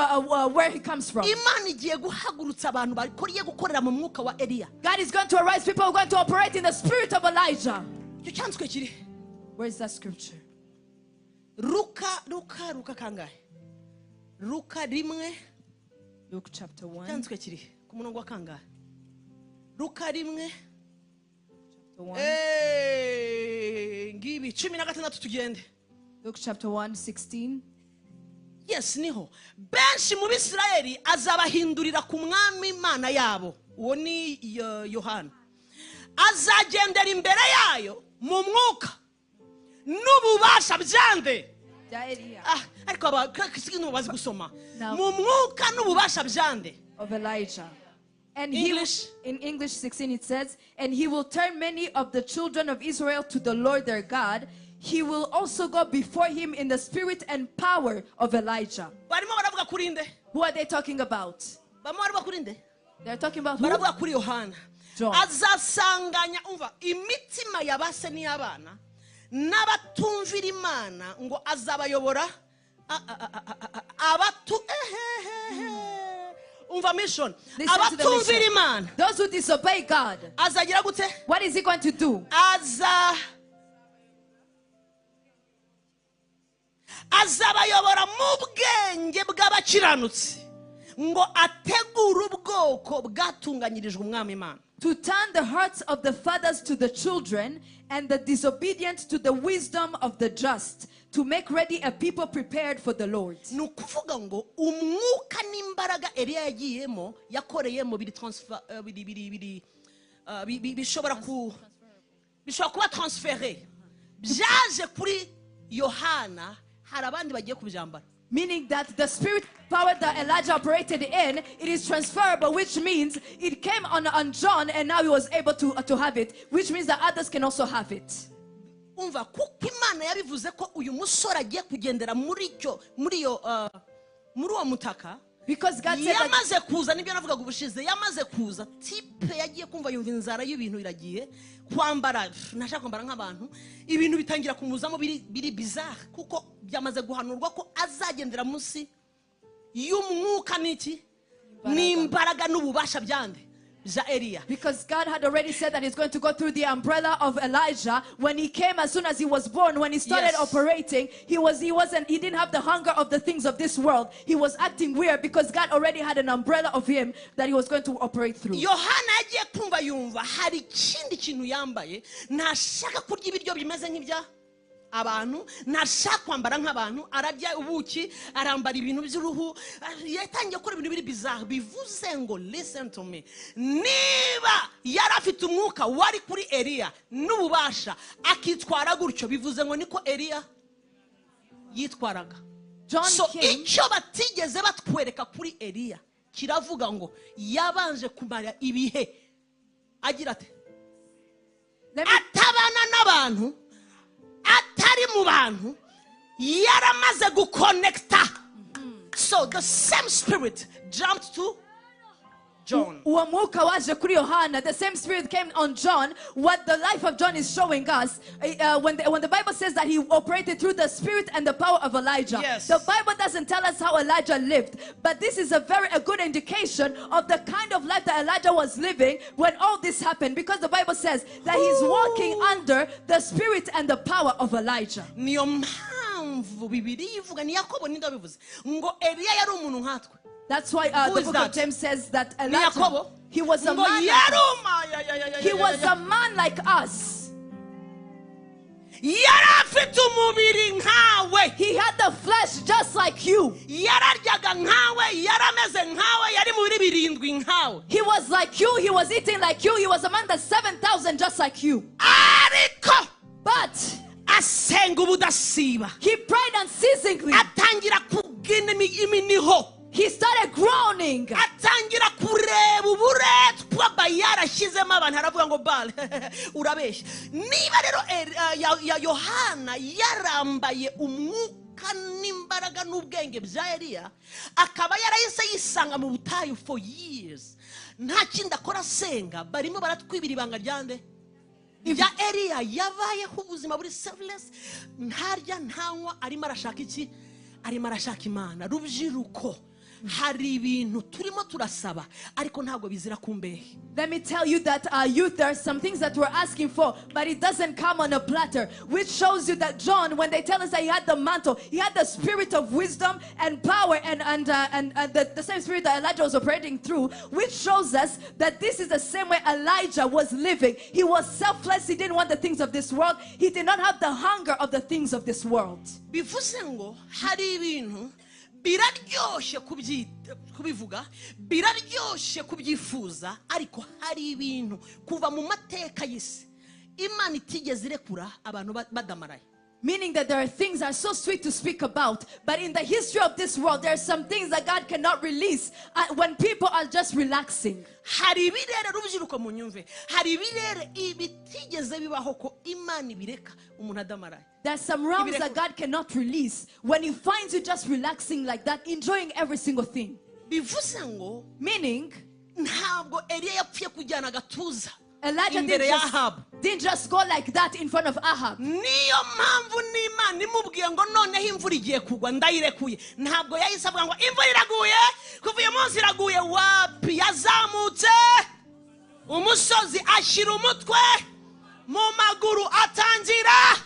Speaker 4: where he comes from. God is going to arise people who are going to operate in the spirit of Elijah. Where is that scripture? Luke chapter 1. Luke chapter 1, 16.
Speaker 3: Yes, niho. Benshi mu Bisirayeli azabahindurira ku mwami Imana yabo. Uwo ni Yohana. Azagendera imbere yayo mu mwuka n'ububasha byande. Ariko abakisikino bazi gusoma. Mu mwuka n'ububasha byande.
Speaker 4: Of Elijah. And
Speaker 3: English.
Speaker 4: In English 16 it says, and he will turn many of the children of Israel to the Lord their God. He will also go before him in the spirit and power of Elijah. Who are they talking about? They're talking about who?
Speaker 3: John. Azasanganya umva imitima yabase n'abana n'abatumvira Imana ngo azabayobora abatu umva mission abatumvira Imana.
Speaker 4: Those who disobey God.
Speaker 3: Azagira gute?
Speaker 4: What is he going to do?
Speaker 3: Azabayobora mu bwenge bw'abakiranutsi ngo ategure ubwoko bwatunganyirijwe umwami Imana.
Speaker 4: To turn the hearts of the fathers to the children and the disobedient to the wisdom of the just, to make ready a people prepared for the Lord.
Speaker 3: Nukuvuga ngo umwuka n'imbaraga Eliya yagiyemo yakoreyemo biri transfer bishobora kuba transféré byaje kuri Yohana hari abandi bagiye kubyambara.
Speaker 4: Meaning that the spirit power that Elijah operated in, it is transferable, which means it came on John and now he was able to have it, which means that others can also have it.
Speaker 3: Umva kuko Imana yabivuze ko uyu musore agiye kugendera muri uwo mutaka.
Speaker 4: Because God said
Speaker 3: yamaze kuza nibyo navuga ubushize yamaze kuza type yagiye kumva yumva inzara y'ibintu iragiye kwambara nashaka kwambara nk'abantu ibintu bitangira kumuzamo biri bizarre kuko byamaze guhanurwa ko azagendera munsi y'umwuka n'iki n'imbaraga n'ububasha byande za Eliya.
Speaker 4: Because God had already said that he's going to go through the umbrella of Elijah. When he came, as soon as he was born, when he started operating, he didn't have the hunger of the things of this world. He was acting weird because God already had an umbrella of him that he was going to operate through.
Speaker 3: Yohana yagiye kumva yumva hari ikindi kintu yambaye ntashaka kurya ibiryo bimeze nk'ibya abantu ntashaka kwambara nk'abantu arabya ubuki arambara ibintu by'uruhu yatangiye gukora ibintu biri bizarre bivuze ngo listen to me niba yarafite umwuka wari kuri Eliya n'ububasha akitwara gutyo bivuze ngo niko Eliya yitwaraga. So icyo batigeze batwereka kuri Eliya kiravuga ngo yabanje kumara ibihe agira ate atabana n'abantu atari mu bantu yaramaze guconnecta So the same spirit jumped to John.
Speaker 4: The same spirit came on John. What the life of John is showing us, when the Bible says that he operated through the spirit and the power of Elijah.
Speaker 3: Yes.
Speaker 4: The Bible doesn't tell us how Elijah lived, but this is a good indication of the kind of life that Elijah was living when all this happened, because the Bible says that he's walking under the spirit and the power of Elijah. That's why the book of James says that Elijah, he was a man like us. He had the flesh just like you. He was like you. He was eating like you. He was among the 7,000 just like you. But he prayed unceasingly. He started groaning. N'imbaraga n'ubwenge bya Eliya akaba yarahise yisanga mu butayu for years, nta kindi akora asenga. Barimo baratwibira ibanga ryande ya Eliya. Yabayeho ubuzima buri selfless, ntarya ntanywa, arimo arashaka iki? Arimo arashaka Imana. Rubyiruko, hari ibintu turimo turasaba ariko ntabwo bizira kumbehe. Let me tell you that youth, there are some things that we're asking for, but it doesn't come on a platter, which shows you that John, when they tell us that he had the mantle, he had the spirit of wisdom and power, and the same spirit that Elijah was operating through, which shows us that this is the same way Elijah was living. He was selfless. He didn't want the things of this world. He did not have the hunger of the things of this world. Bivuze ngo hari ibintu biraryoshe kubivuga, biraryoshe kubyifuza, ariko hari ibintu kuva mu mateka y'isi Imana itigeze irekura abantu badamaraye. Meaning that there are things that are so sweet to speak about, but in the history of this world, there are some things that God cannot release when people are just relaxing. Hari ibirere rubyiruko mu nyumve, hari ibirere ibitigeze bibaho ko Imana ibireka umuntu adamaraye. There's some realms that God cannot release when He finds you just relaxing like that, enjoying every single thing. Bivuze ngo, meaning ntabwo Eliya yapfuye kujyana agatuza. Elijah didn't just go like that in front of Ahab. Niyo mpamvu n'Imana imubwiye ngo noneho imvura igiye kugwa ndayirekuye. Ntabwo yahise avuga ngo imvura iraguye, kuva uyu munsi iraguye. Wapi? Yazamutse umusozi ashyira umutwe mu maguru atangira.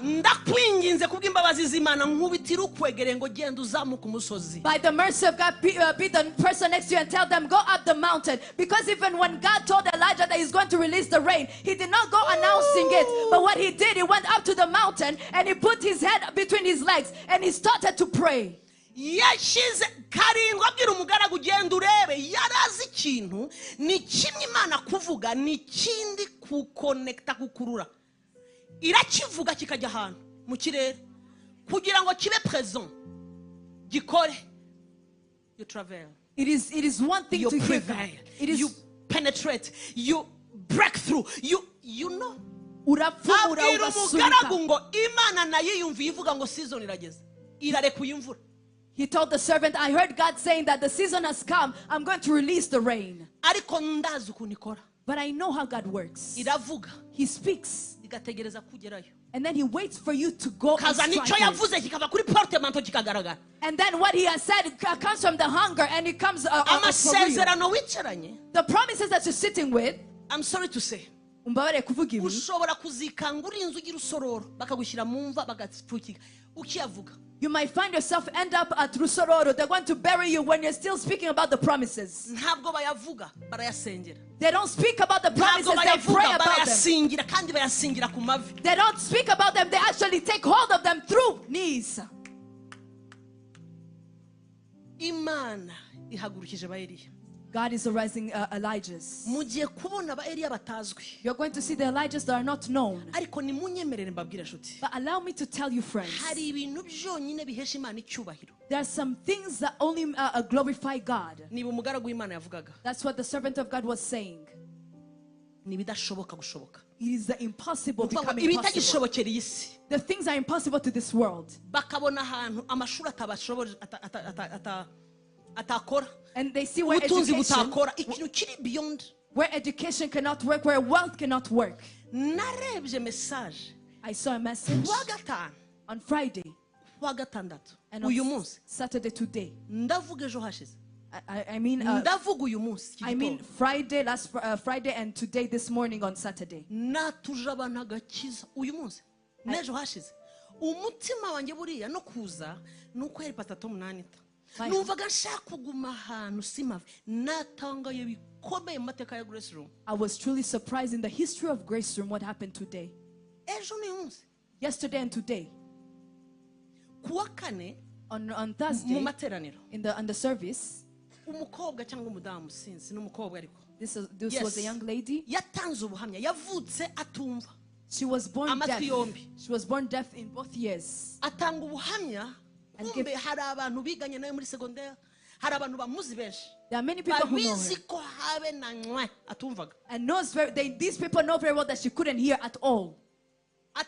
Speaker 4: Ndakwinginze kubw'imbabazi z'Imana nkubitira ukwegere ngo genda uzamuka umusozi. By the mercy of God, be the person next to you and tell them, go up the mountain. Because even when God told Elijah that he's going to release the rain, he did not go announcing it. But what he did, he went up to the mountain and he put his head between his legs and he started to pray. Yashize karindwi abwira umugaragu ugenda urebe. Yarazi ikintu ni kimwe Imana kuvuga, ni kindi kukonekta kukurura. Irakivuga kikajya ahantu mu kirere kugira ngo kibe present gikore. You travel. It is one thing to prevail. You penetrate. You break through. You know. Urapfura ugasunika. Ngo Imana nayo yumva ivuga ngo season irageze. Irarekuye imvura. He told the servant, I heard God saying that the season has come. I'm going to release the rain. Ariko ndazi ukuntu ikora. But I know how God works. Iravuga. He speaks. And then he waits for you to go and strike it. And then what he has said comes from the hunger and it comes for real. The promises that you're sitting with, I'm sorry to say, you might find yourself end up at Rusororo. They're going to bury you when you're still speaking about the promises. They don't speak about the promises, they pray about them. They don't speak about them, they actually take hold of them through knees. God is arising Elijahs. You're going to see the Elijahs that are not known. But allow me to tell you, friends, there are some things that only glorify God. That's what the servant of God was saying.
Speaker 3: gushoboka.
Speaker 4: It is the impossible becoming possible. The things are impossible to this world. And they see where education cannot work, where wealth cannot work. I saw a message on Friday and on Saturday today. I mean Friday, Friday, and today, this morning on Saturday. I was truly surprised in the history of Grace Room what happened today. Yesterday and today. On Thursday, in the service, this was a young lady. She was born deaf. She was born deaf in both ears. There are many people who know her. And these people know very well that she couldn't hear at all. She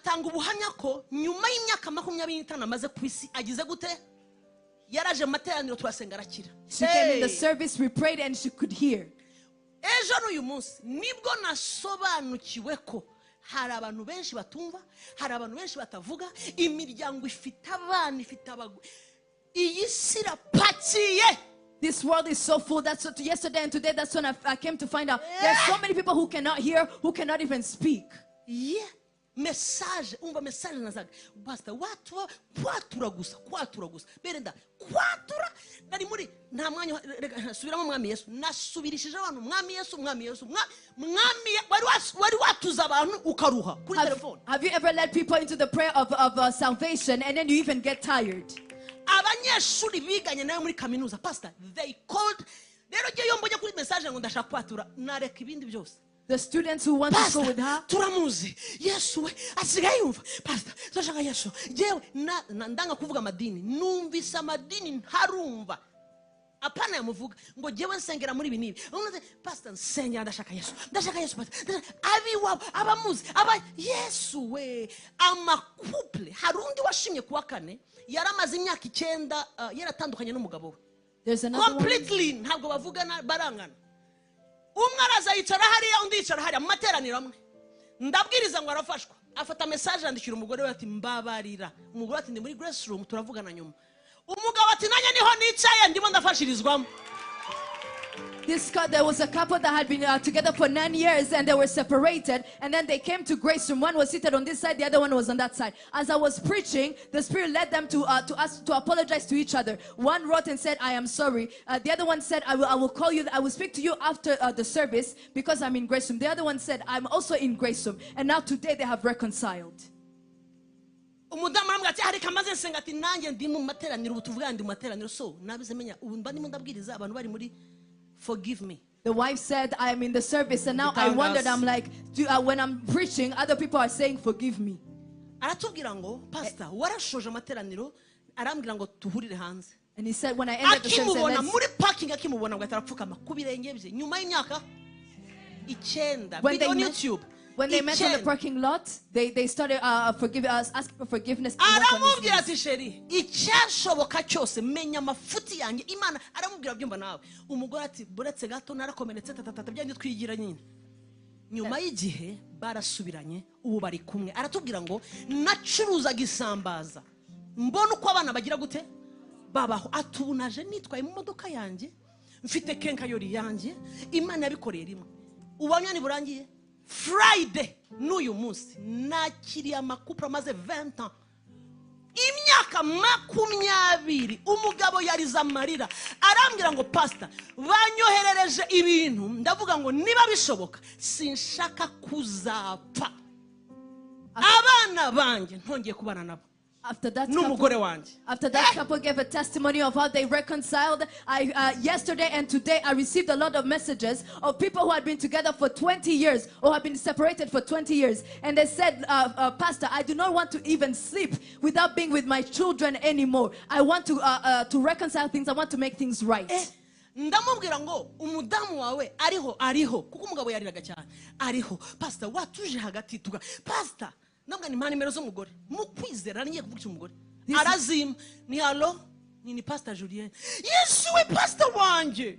Speaker 4: came in the service, we prayed, and she could hear. This world is so full. That's what yesterday and today, that's when I came to find out. There are so many people who cannot hear, who cannot even speak.
Speaker 3: Yeah. Message nazaga pastor kwatura gusa berenda kwatura nari muri nta mwanya subiramo mwami Yesu nasubirishije abantu mwami Yesu wari watuza abantu ukaruha kuri telefone.
Speaker 4: Have you ever led people into the prayer of salvation and then you even get tired?
Speaker 3: Abanyeshuri biganye nayo muri kaminuza pastor, they called rero je yomboje kuri message ngo ndashaka kwatura nareka ibindi byose.
Speaker 4: The students who want to go with her,
Speaker 3: turamuzi Yesu asigaye yumva pastor turashaka Yesu jewe ndanga kuvuga amadini numvisa amadini ntarumva apana yamuvuga ngo jewe nsengera muri binibi unoze pastor nsengera ndashaka Yesu pastor abiwa abamuzi aba Yesu we amakouple harundi washimye kuwa kane yaramaze imyaka 9 yaratandukanye n'umugabo we completely ntabwo bavugana barangana. Umwaraza yicara hariya undi yicara hariya mu materaniro amwe ndabwiriza ngo arafashwa afata message andikira umugore we ati mbabarira umugore ati ndi muri Grace Room turavugana nyuma umugabo ati nanya niho nicaye ndimo ndafashirizwamo.
Speaker 4: There was a couple that had been together for 9 years and they were separated, and then they came to Grace Room. One was seated on this side, the other one was on that side. As I was preaching, the Spirit led them to apologize to each other. One wrote and said, I am sorry. The other one said, I will call you, I will speak to you after the service because I'm in Grace Room. The other one said, I'm also in Grace Room. And now today they have reconciled.
Speaker 3: Forgive me.
Speaker 4: The wife said, I am in the service, and now I wondered, I'm like, when I'm preaching, other people are saying, forgive me.
Speaker 3: Pastor,
Speaker 4: and he said, when I ended the service, when they met on the parking lot, they started asking for forgiveness.
Speaker 3: Nyuma y'igihe barasubiranye ubu bari kumwe aratubwira ngo nacuruzaga isambaza mbona uko abana bagira gute babaho atunaje nitwaye mu modoka yanjye mfite kenkayori yanjye Imana yabikoreye rimwe ubanyani burangiye Friday n'uyu munsi nakiriye amakupra maze 20 ans imyaka 20 umugabo yariza amarira arambwira ngo pastor banyoherereje ibintu ndavuga ngo niba bishoboka sinshaka kuzapfa abana banjye ntongeye kubana nabo.
Speaker 4: After that couple gave a testimony of how they reconciled, yesterday and today I received a lot of messages of people who had been together for 20 years or have been separated for 20 years. And they said, Pastor, I do not want to even sleep without being with my children anymore. I want to reconcile things. I want to make things right.
Speaker 3: ndamubwira ngo umudamu wawe ariho kuko umugabo yariraga cyane ariho pastor watuje hagati tuga pastor nabwo ni nimero z'umugore mu kwizera ngiye kuvuga umugore arazima ni hallo ni pastor Julienne Yesu we pastor wanje.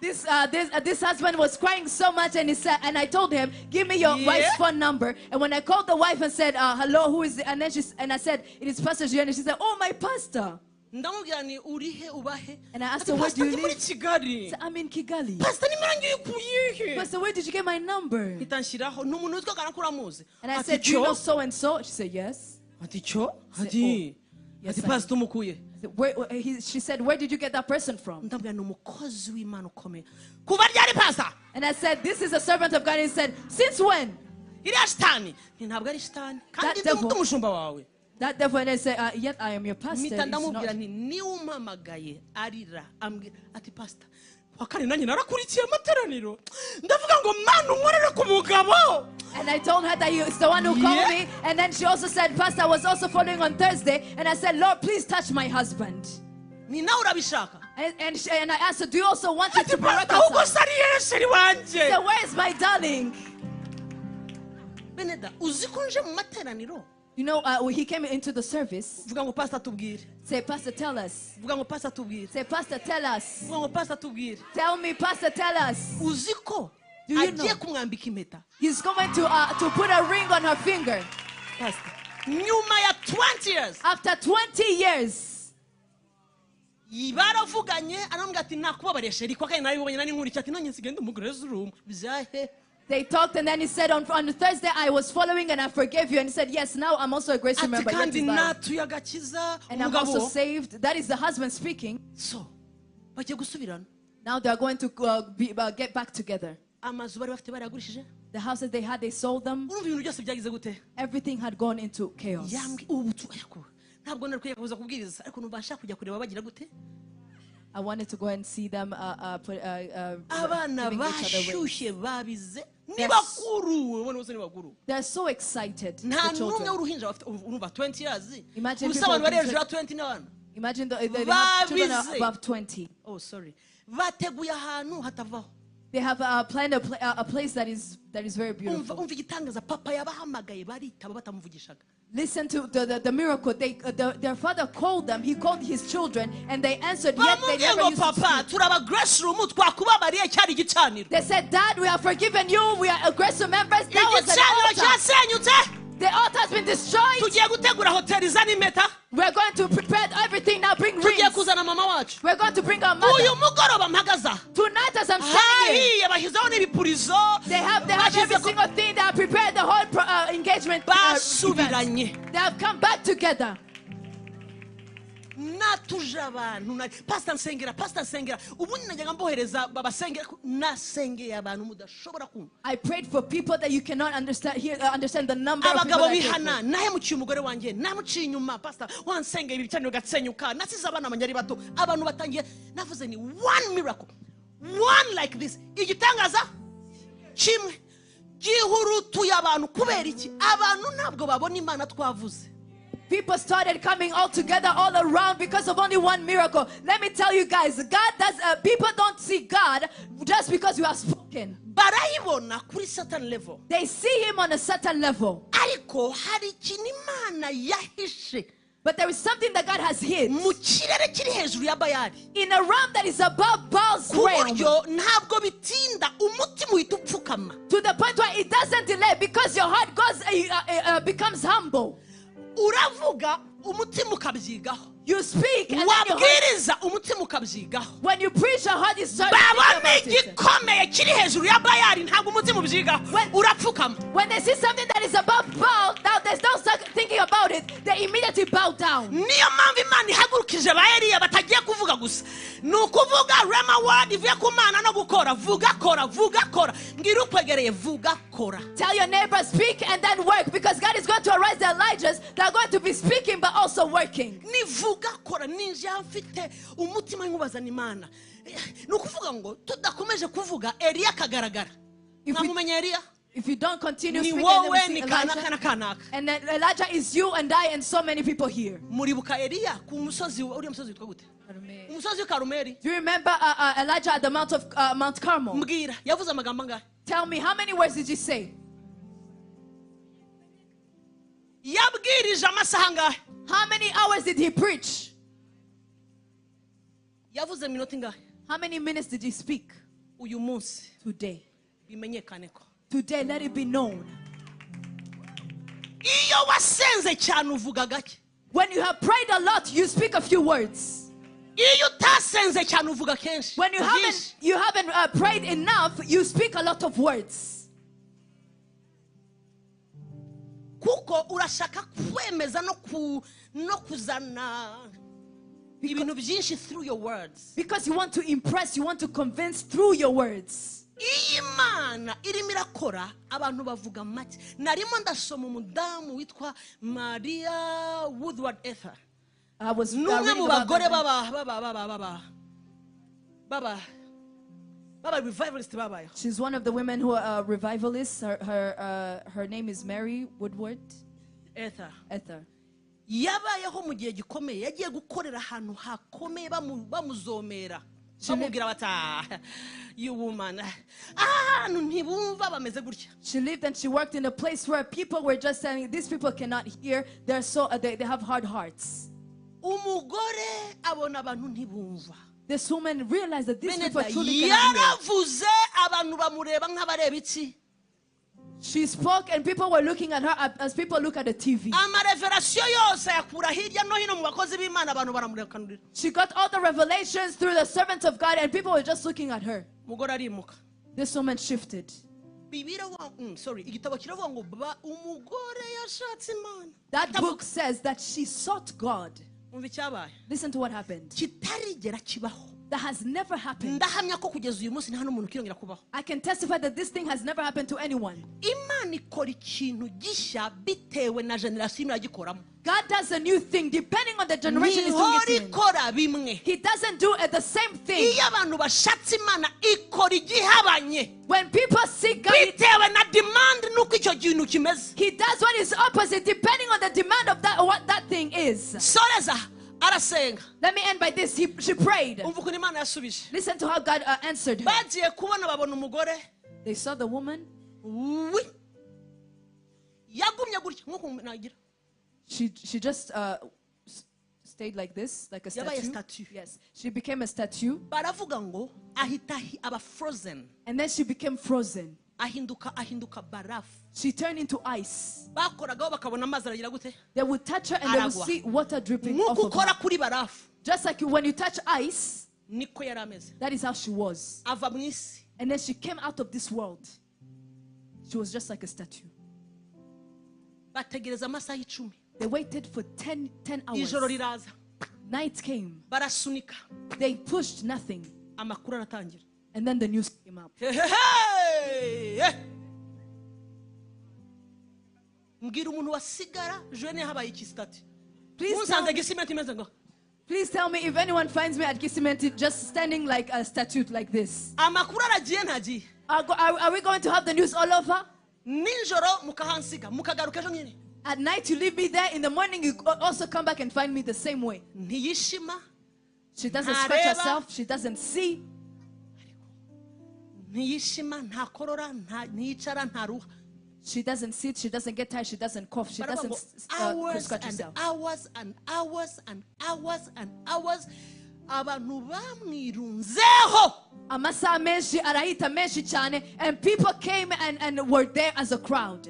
Speaker 4: This husband was crying so much, and he said, and I told him, give me your wife's phone number. And when I called the wife and said, hello, who is it? And I said, it is Pastor Julienne. And she said, oh, my pastor. And I asked her, where do you live? She said, I'm in Kigali. Pastor, where did you get my number? And I said, do you know so and so? She said, yes. Yes, she said, where did you get that person from? And I said, this is a servant of God. And he said, since when? That devil, and I said, yet I am your pastor. And I told her that it's the one who called me. And then she also said, Pastor, I was also following on Thursday. And I said, Lord, please touch my husband. And I asked her, do you also want it to be reconciled? So where is my darling? You know, he came into the service. Say, Pastor, tell us. Say, Pastor, tell us. Tell me, Pastor, tell us. Do you know? He's going to put a ring on her finger.
Speaker 3: Pastor. 20 years.
Speaker 4: After 20 years. They talked, and then he said, on Thursday I was following and I forgave you. And he said, yes, now I'm also a grace member. And I'm also saved. That is the husband speaking.
Speaker 3: So,
Speaker 4: now they are going to get back together. The houses they had, they sold them. Everything had gone into chaos. I wanted to go and see them they're so excited. Imagine the children are above 20.
Speaker 3: Oh, sorry.
Speaker 4: They have planned a place that is very beautiful. Listen to the miracle. Their father called them. He called his children, and they answered. Yet they never used to speak. They said, "Dad, we have forgiven you. We are grace members." That was an altar. The altar has been destroyed. We're going to prepare everything now. Bring rings. We're going to bring our mother. Tonight, as I'm standing here, they have every single thing. They have prepared the whole engagement. They have come back together.
Speaker 3: Pastor nsengera
Speaker 4: I prayed for people that you cannot understand the number of people
Speaker 3: one miracle, one like this. Ibitangaza kimwe gihurutuye abantu kubera iki abantu ntabwo babona Imana twavuze.
Speaker 4: People started coming all together, all around, because of only one miracle. Let me tell you guys, God does. People don't see God just because you have spoken. They see Him on a certain level. But there is something that God has hid in a realm that is above Baal's realm. To the point where it doesn't delay because your heart becomes humble. You speak and then your heart, when you preach, your heart is starting when they see something that is above Baal, now there's no thinking about it, they immediately bow down. Tell your neighbor, speak and then work, because God is going to arise the Elijahs that are going to be speaking but also working. If you don't continue speaking, Elijah, and then Elijah is you and I and so many people here. Do you remember Elijah at the Mount Carmel? Tell me, how many words did he say? How many hours did he preach? How many minutes did he speak? Today. Today, let it be known. When you have prayed a lot, you speak a few words. When you haven't prayed enough, you speak a lot of words.
Speaker 3: Kuko urashaka kwemeza no kuzana ibintu byinshi through your words.
Speaker 4: Because you want to impress, you want to convince through your words.
Speaker 3: Imana irimo irakora abantu bavuga make. Narimo ndasoma umudamu witwa Maria Woodward Ether.
Speaker 4: I was
Speaker 3: revivalist babayo.
Speaker 4: She's one of the women who are revivalists. Her name is Mary Woodward
Speaker 3: Ether.
Speaker 4: Yabayeho
Speaker 3: mu gihe gikomeye yagiye gukorera ahantu hakomeye bamuzomera. Bamubwira bata you woman. Ntibumva bameze gutya.
Speaker 4: She lived and she worked in a place where people were just saying these people cannot hear. They're so they have hard hearts.
Speaker 3: Umugore abona abantu ntibumva.
Speaker 4: This woman realized that these people truly cannot hear. She spoke and people were looking at her as people look at the TV. She got all the revelations through the servants of God and people were just looking at her. This woman shifted. That book says that she sought God. Listen to what happened. That has never happened. I can testify that this thing has never happened to anyone. God does a new thing depending on the generation he's doing it in. He doesn't do the same thing. When people seek God, he does what is opposite depending on the demand of what that thing is. Let me end by this. She prayed. Listen to how God answered her. They saw the woman. She just stayed like this, like a statue. Yes, she became a statue. And then she became frozen. She turned into ice. They would touch her and they would see water dripping off of her. Just like when you touch ice, that is how she was. And then she came out of this world. She was just like a statue. They waited for 10 hours. Night came. They pushed nothing. And then the news came up. Please tell me if anyone finds me at Kisimenti just standing like a statue like this. Are we going to have the news all over? At night you leave me there. In the morning you also come back and find me the same way. She doesn't scratch herself. She doesn't see. She doesn't sit, she doesn't get tired, she doesn't cough, she doesn't scratch herself.
Speaker 3: Hours and hours and hours and hours.
Speaker 4: And people came and were there as a crowd.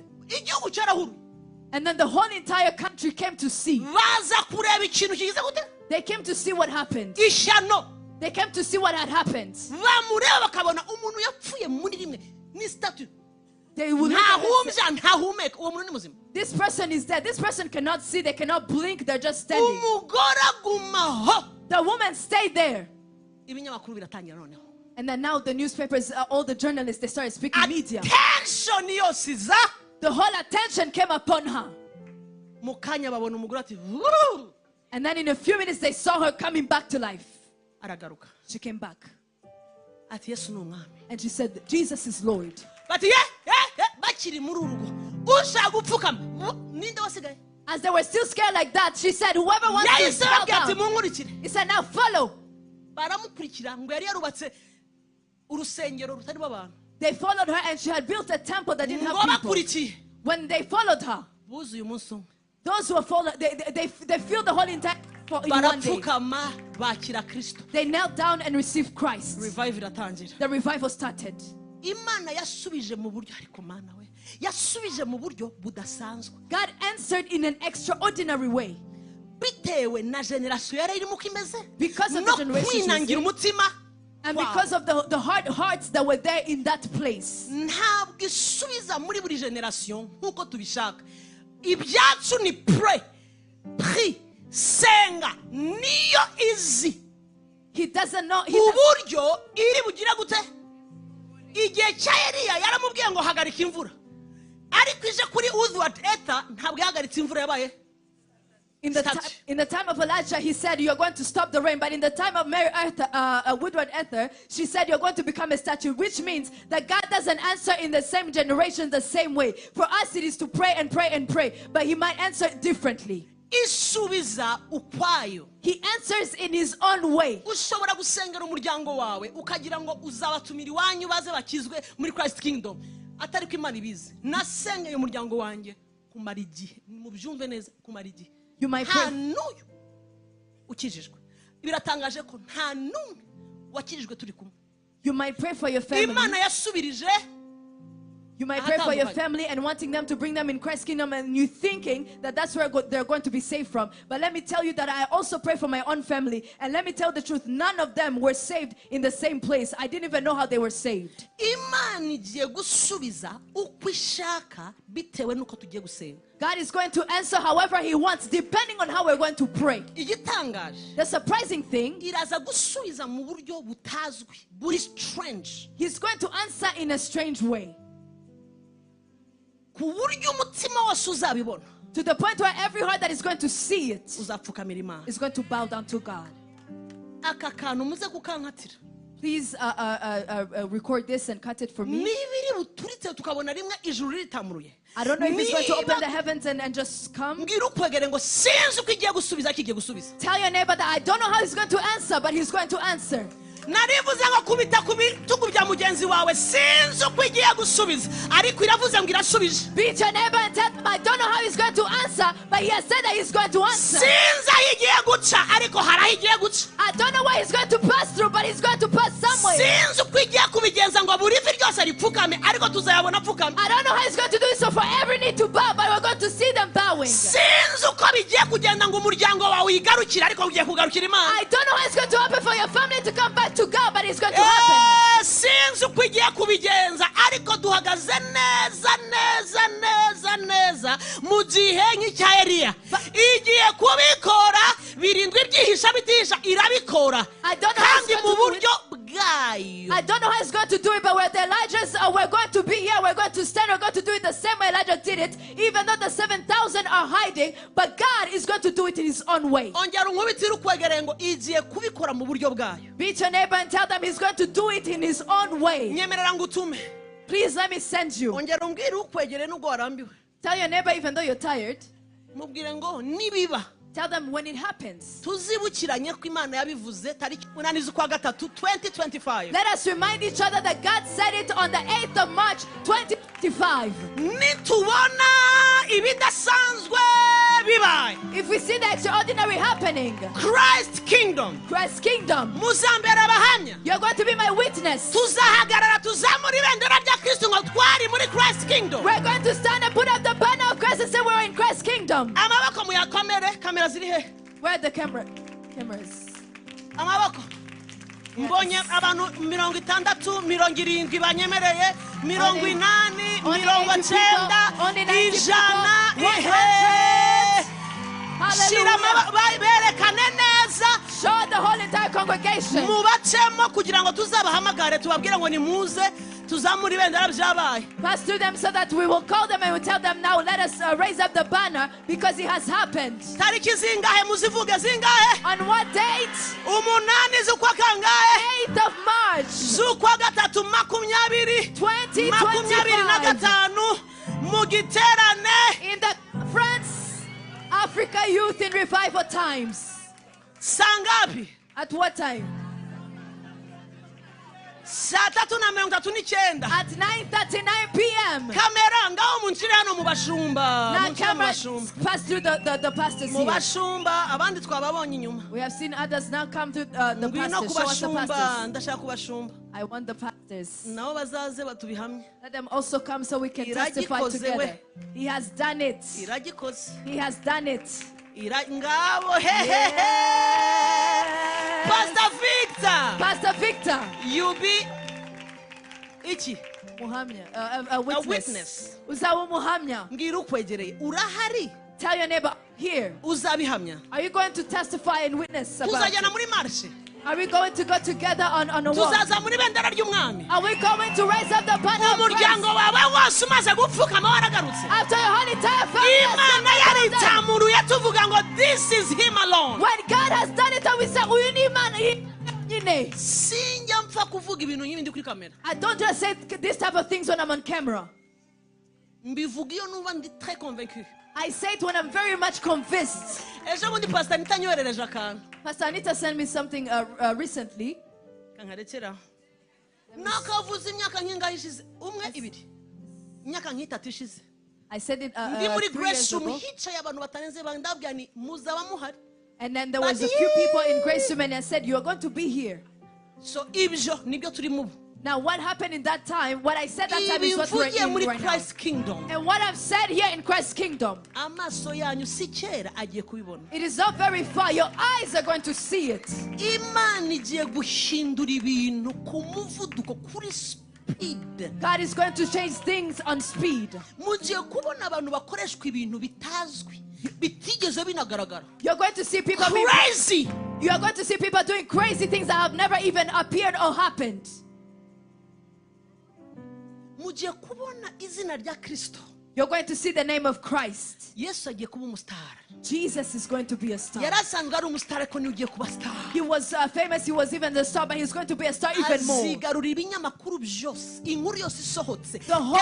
Speaker 4: And then the whole entire country came to see. They came to see what happened. They came to see what had happened. They will this person is dead. This person cannot see. They cannot blink. They're just standing. The woman stayed there. And then now the newspapers, all the journalists, they started speaking media. The whole attention came upon her. And then in a few minutes they saw her coming back to life. She came back. And she said, Jesus is Lord.
Speaker 3: But as
Speaker 4: they were still scared like that, she said, whoever wants to fall down. He said, now follow.
Speaker 3: baramukurikira ngo yari yarubatse urusengero rutariho abantu.
Speaker 4: They followed her and she had built a temple that didn't have people. When they followed her, those who were followed, they filled the whole entire temple in one day. They knelt down and received Christ. The revival started. God answered in an extraordinary way. Because of the generation and because of the hard hearts that were there in that place. He doesn't know. In the time of Elijah, he said, you're going to stop the rain. But in the time of Mary Woodward Ether, she said, you're going to become a statue, which means that God doesn't answer in the same generation the same way. For us, it is to pray and pray and pray. But he might answer differently. He answers in his own way. You might pray. You might pray for your family. You might pray for your family and wanting them to bring them in Christ's kingdom, and you thinking that that's where they're going to be saved from. But let me tell you that I also pray for my own family. And let me tell the truth, none of them were saved in the same place. I didn't even know how they were saved. God is going to answer however he wants, depending on how we're going to pray. The surprising thing, he's going to answer in a strange way. To the point where every heart that is going to see it is going to bow down to God. Please record this and cut it for me. I don't know if he's going to open the heavens and just come. Tell your neighbor that I don't know how he's going to answer, but he's going to answer. Beat your neighbor and tell him I don't know how he's going to answer, but he has said that he's going to answer. I don't know where he's going to pass through, but he's going to pass somewhere. I don't know how he's going to do it, so for every need to bow, but we're going to see them bowing. I don't know how it's going to happen for your family to come back to God, but it's going to happen. I don't know how it's going to do it, but where the Elijahs we're going to be here, we're going to stand, we're going to do it the same way Elijah did it, even though the 7,000 are hiding, but God is going to do it in his own way. Beat your neighbor and tell them he's going to do it in his own way. Please let me send you. Tell your neighbor even though you're tired. Tell them when it happens. Let us remind each other that God said it on the 8th of March 2025. If we see the extraordinary happening, Christ's kingdom, you're going to be my witness. We're going to stand and put up the banner of Christ and say we're in Christ's kingdom. Where are the cameras?
Speaker 3: Mbonye abantu 60 70 banyemereye 80 90
Speaker 4: Show the whole entire congregation. Pass through them so that we will call them and we tell them now, let us raise up the banner because it has happened. On what date? 8th of March 2025 in the France Africa Youth in Revival Times.
Speaker 3: Sangapi?
Speaker 4: At what time? At 9:39 p.m. Now cameras pass through the pastors here. We have seen others now come to the pastors. Show us the pastors. I want the pastors. Let them also come so we can testify together. He has done it. He has done it. Yeah. Pastor Victor.
Speaker 3: You be
Speaker 4: a witness. Tell your neighbor here. Are you going to testify and witness about it? Are we going to go together on a walk? Are we going to raise up the banner of Christ? After your whole entire family,
Speaker 3: this is him alone.
Speaker 4: when God has done it, and we say, I don't just say this type of things when I'm on camera. I say it when I'm very much convinced. Pastor Anita sent me something recently. I said it 3 years ago. And then there was a few people in Grace Room and I said, you are going to be here.
Speaker 3: So
Speaker 4: now what happened in that time, what I said that time is what we're in right now.
Speaker 3: Kingdom.
Speaker 4: And what I've said here in Christ's kingdom, it is not very far. Your eyes are going to see it. God is going to change things on speed. You're going to see people
Speaker 3: crazy.
Speaker 4: You're going to see people doing crazy things that have never even appeared or happened. You're going to see the name of Christ. Jesus is going to be a star. He was famous, he was even the star, but he's going to be a star even more. The whole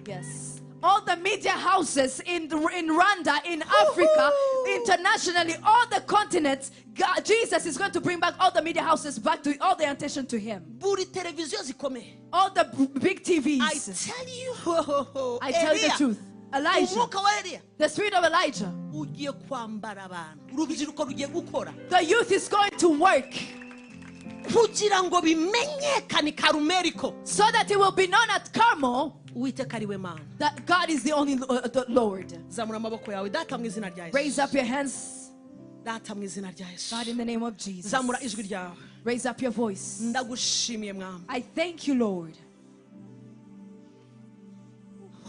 Speaker 4: yes. All the media houses in Rwanda, in Africa, internationally, all the continents, God, Jesus is going to bring back all the media houses back to all their attention to him. All the big TVs. I tell you the truth. Elijah, the spirit of Elijah, the youth is going to work so that it will be known at Carmel that God is the only the Lord. Raise up your hands. God, in the name of Jesus. Raise up your voice. I thank you, Lord.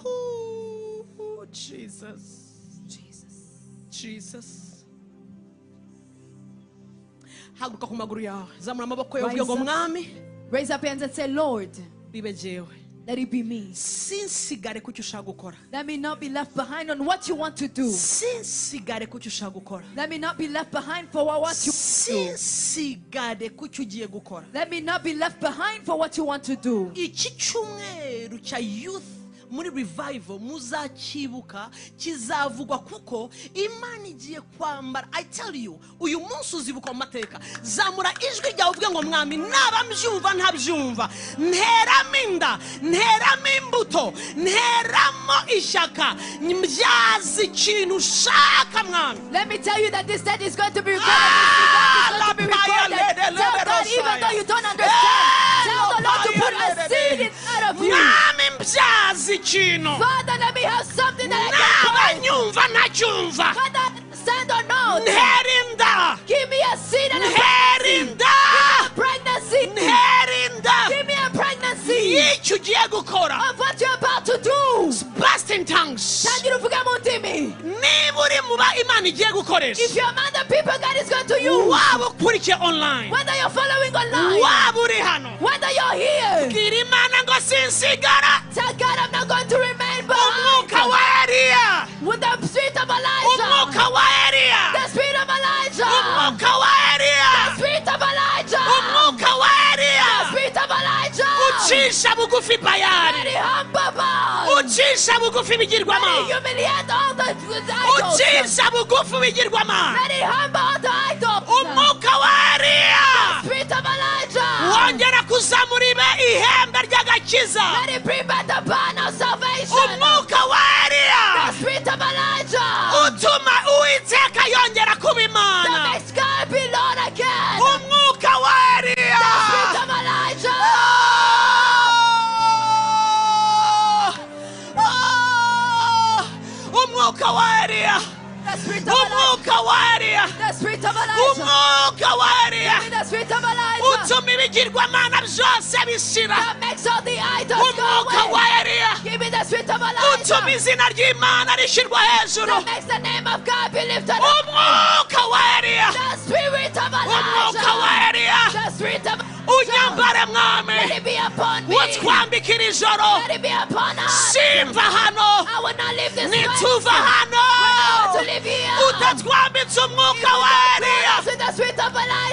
Speaker 3: Oh, Jesus.
Speaker 4: Raise up your hands and say, Lord, let it be me. Let me not be left behind on what you want to do. Let me not be left behind for what you want to do. Let me not be left behind for what you want to do.
Speaker 3: Muri revival muzakibuka kizavugwa kuko Imana igiye kwambara. I tell you, uyu munsi uzibuka mu mateka. Zamura ijwi ryawe uvuge ngo mwami naba mbyumva ntabyumva, nteramo inda, nteramo imbuto, nteramo ishyaka, mbyaza ikintu ushaka mwami.
Speaker 4: Let me tell you that this dead is going to be recorded. Tell God, even though you don't understand, tell the Lord to put a seed inside of you. Father, let me have something that I can find. Father, stand or not. Give me a seed and a pregnancy. Give me a pregnancy of what you're about to do.
Speaker 3: Burst in tongues.
Speaker 4: If you're among the people God is going to use,
Speaker 3: online,
Speaker 4: whether you're following online, whether you're here, tell God I'm not going to remain behind. With the spirit of Elijah, the spirit of Elijah, the spirit of Elijah, the spirit of Elijah.
Speaker 1: ucisha bugufi bayari, ucisha bugufi bigirwamana, ucisha bugufi bigirwamana, umwuka wa Eliya wongera kuzamura ihembe ry'agakiza, umwuka wa Eliya utuma Uwiteka yongera kuba Imana, umwuka wa Eliya umwuka wa Eliya, umwuka wa Eliya, umwuka wa Eliya utuma ibigirwamana byose bishira, umwuka wa Eliya utuma izina ry'Imana rishyirwa hejuru, umwuka wa Eliya, umwuka wa Eliya unyambare mwami, utwambikira ijoro, simva hano, nituva hano utatwambitse umwuka wa Eliya,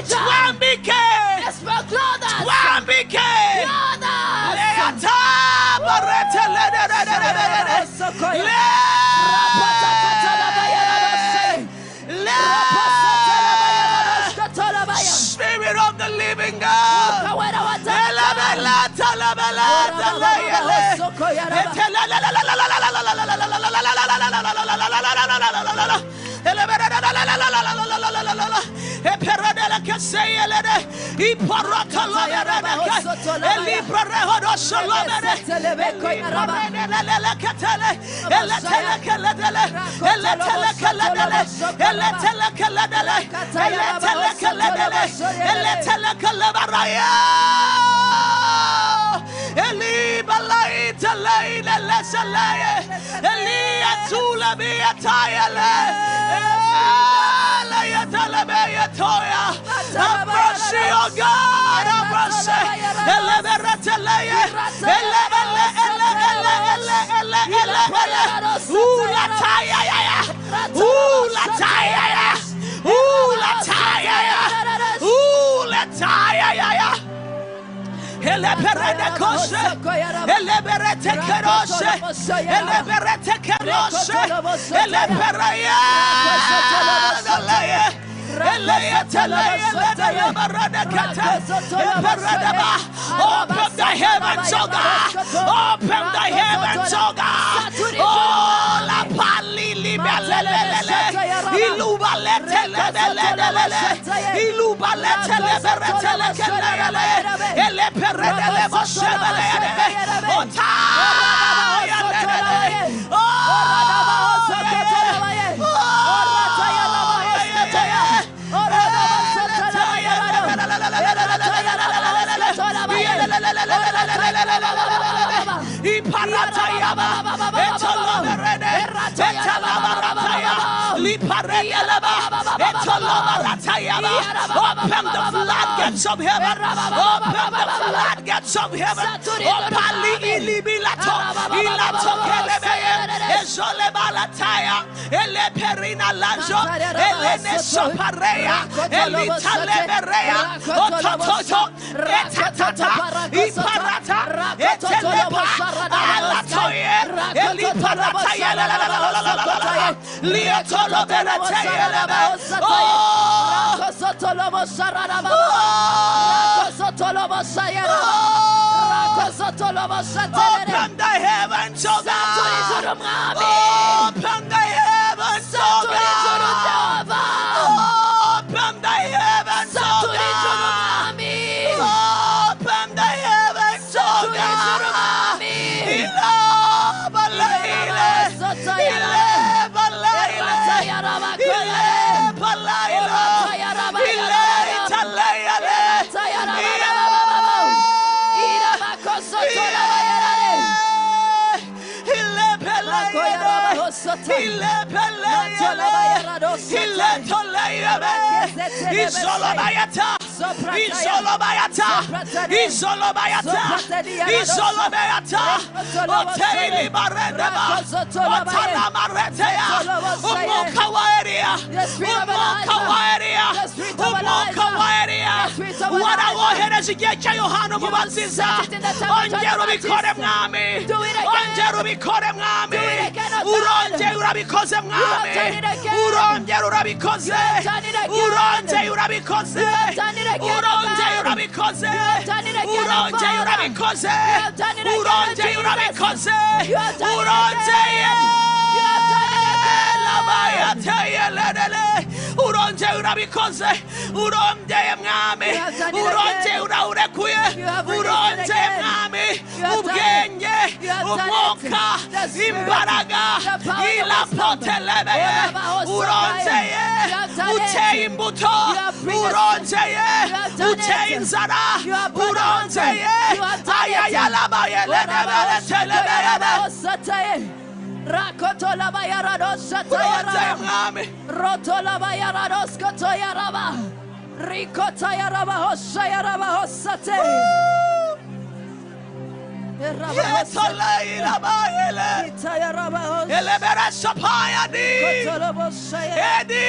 Speaker 1: twambike, twambike Spirit of the living God, Eli balai talai la salaya, Eli atula be atayale, la yatala be atoya. Have mercy, oh God, have mercy. Ele beratalaya, ele la taya ya, la taya ya, la taya ya, la taya ya. Ele berete koshe, ele berete keroshe, ele berete keroshe, ele beraya, ele open the heavens, oh God, open the heavens, oh God, oh la palili belelele, ilubalete lelelele, ilubalete leberetele, ele perele boshebele, ota ya lelele, oh open the floodgates of heaven, open the floodgates of heaven, opali ilibilato, ilato kelebeye, ezole balataya, ele perina lajo, ele nesopareya, ele talebereya, otototo, etatata, iparata, etelepa, alatoye, eli parataya, liotolo berataya, open the heavens, oh God. Open the heavens, oh God. Open the heavens, oh God. Open the heavens, oh God. warawohereje igihe cya Yohana Umubatiza ongera ubikore mwami ongera ubikore mwami urongera urabikoze mwami urongera urabikoze urongera urabikoze urongera urabikoze urongera urabikoze urongera urabikoze urongera urongeye urabikoze urongeye mwami urongeye urawurekuye urongeye mwami ubwenge umwuka imbaraga ilapotelebeye urongeye uteye imbuto urongeye uteye inzara urongeye ayayalabaye lebeletelebeye
Speaker 4: Rakotola bayaradosa tayaraba Rotola bayaradoska tayaraba Rikota yaraba hosa yaraba hosate
Speaker 1: Yetola iraba ele
Speaker 4: Tayaraba hos
Speaker 1: Elebera sapaya di
Speaker 4: Kotola bosaya
Speaker 1: Edi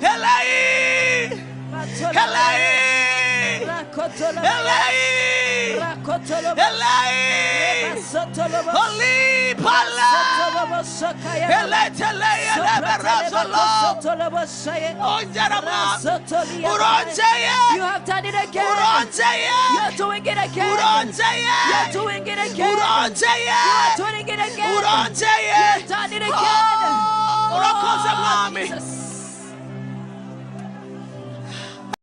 Speaker 1: Elai Elai
Speaker 4: Rakotola
Speaker 1: Elai
Speaker 4: Rakotola
Speaker 1: Elai Holy Pala Eletele Eleberazolo Onjarama Uronjeye
Speaker 4: You have done it again.
Speaker 1: Uronjeye
Speaker 4: You're doing it again.
Speaker 1: Uronjeye
Speaker 4: You're doing it again.
Speaker 1: Uronjeye
Speaker 4: You're doing it again.
Speaker 1: Uronjeye
Speaker 4: You've done it again.
Speaker 1: Urokoze mwami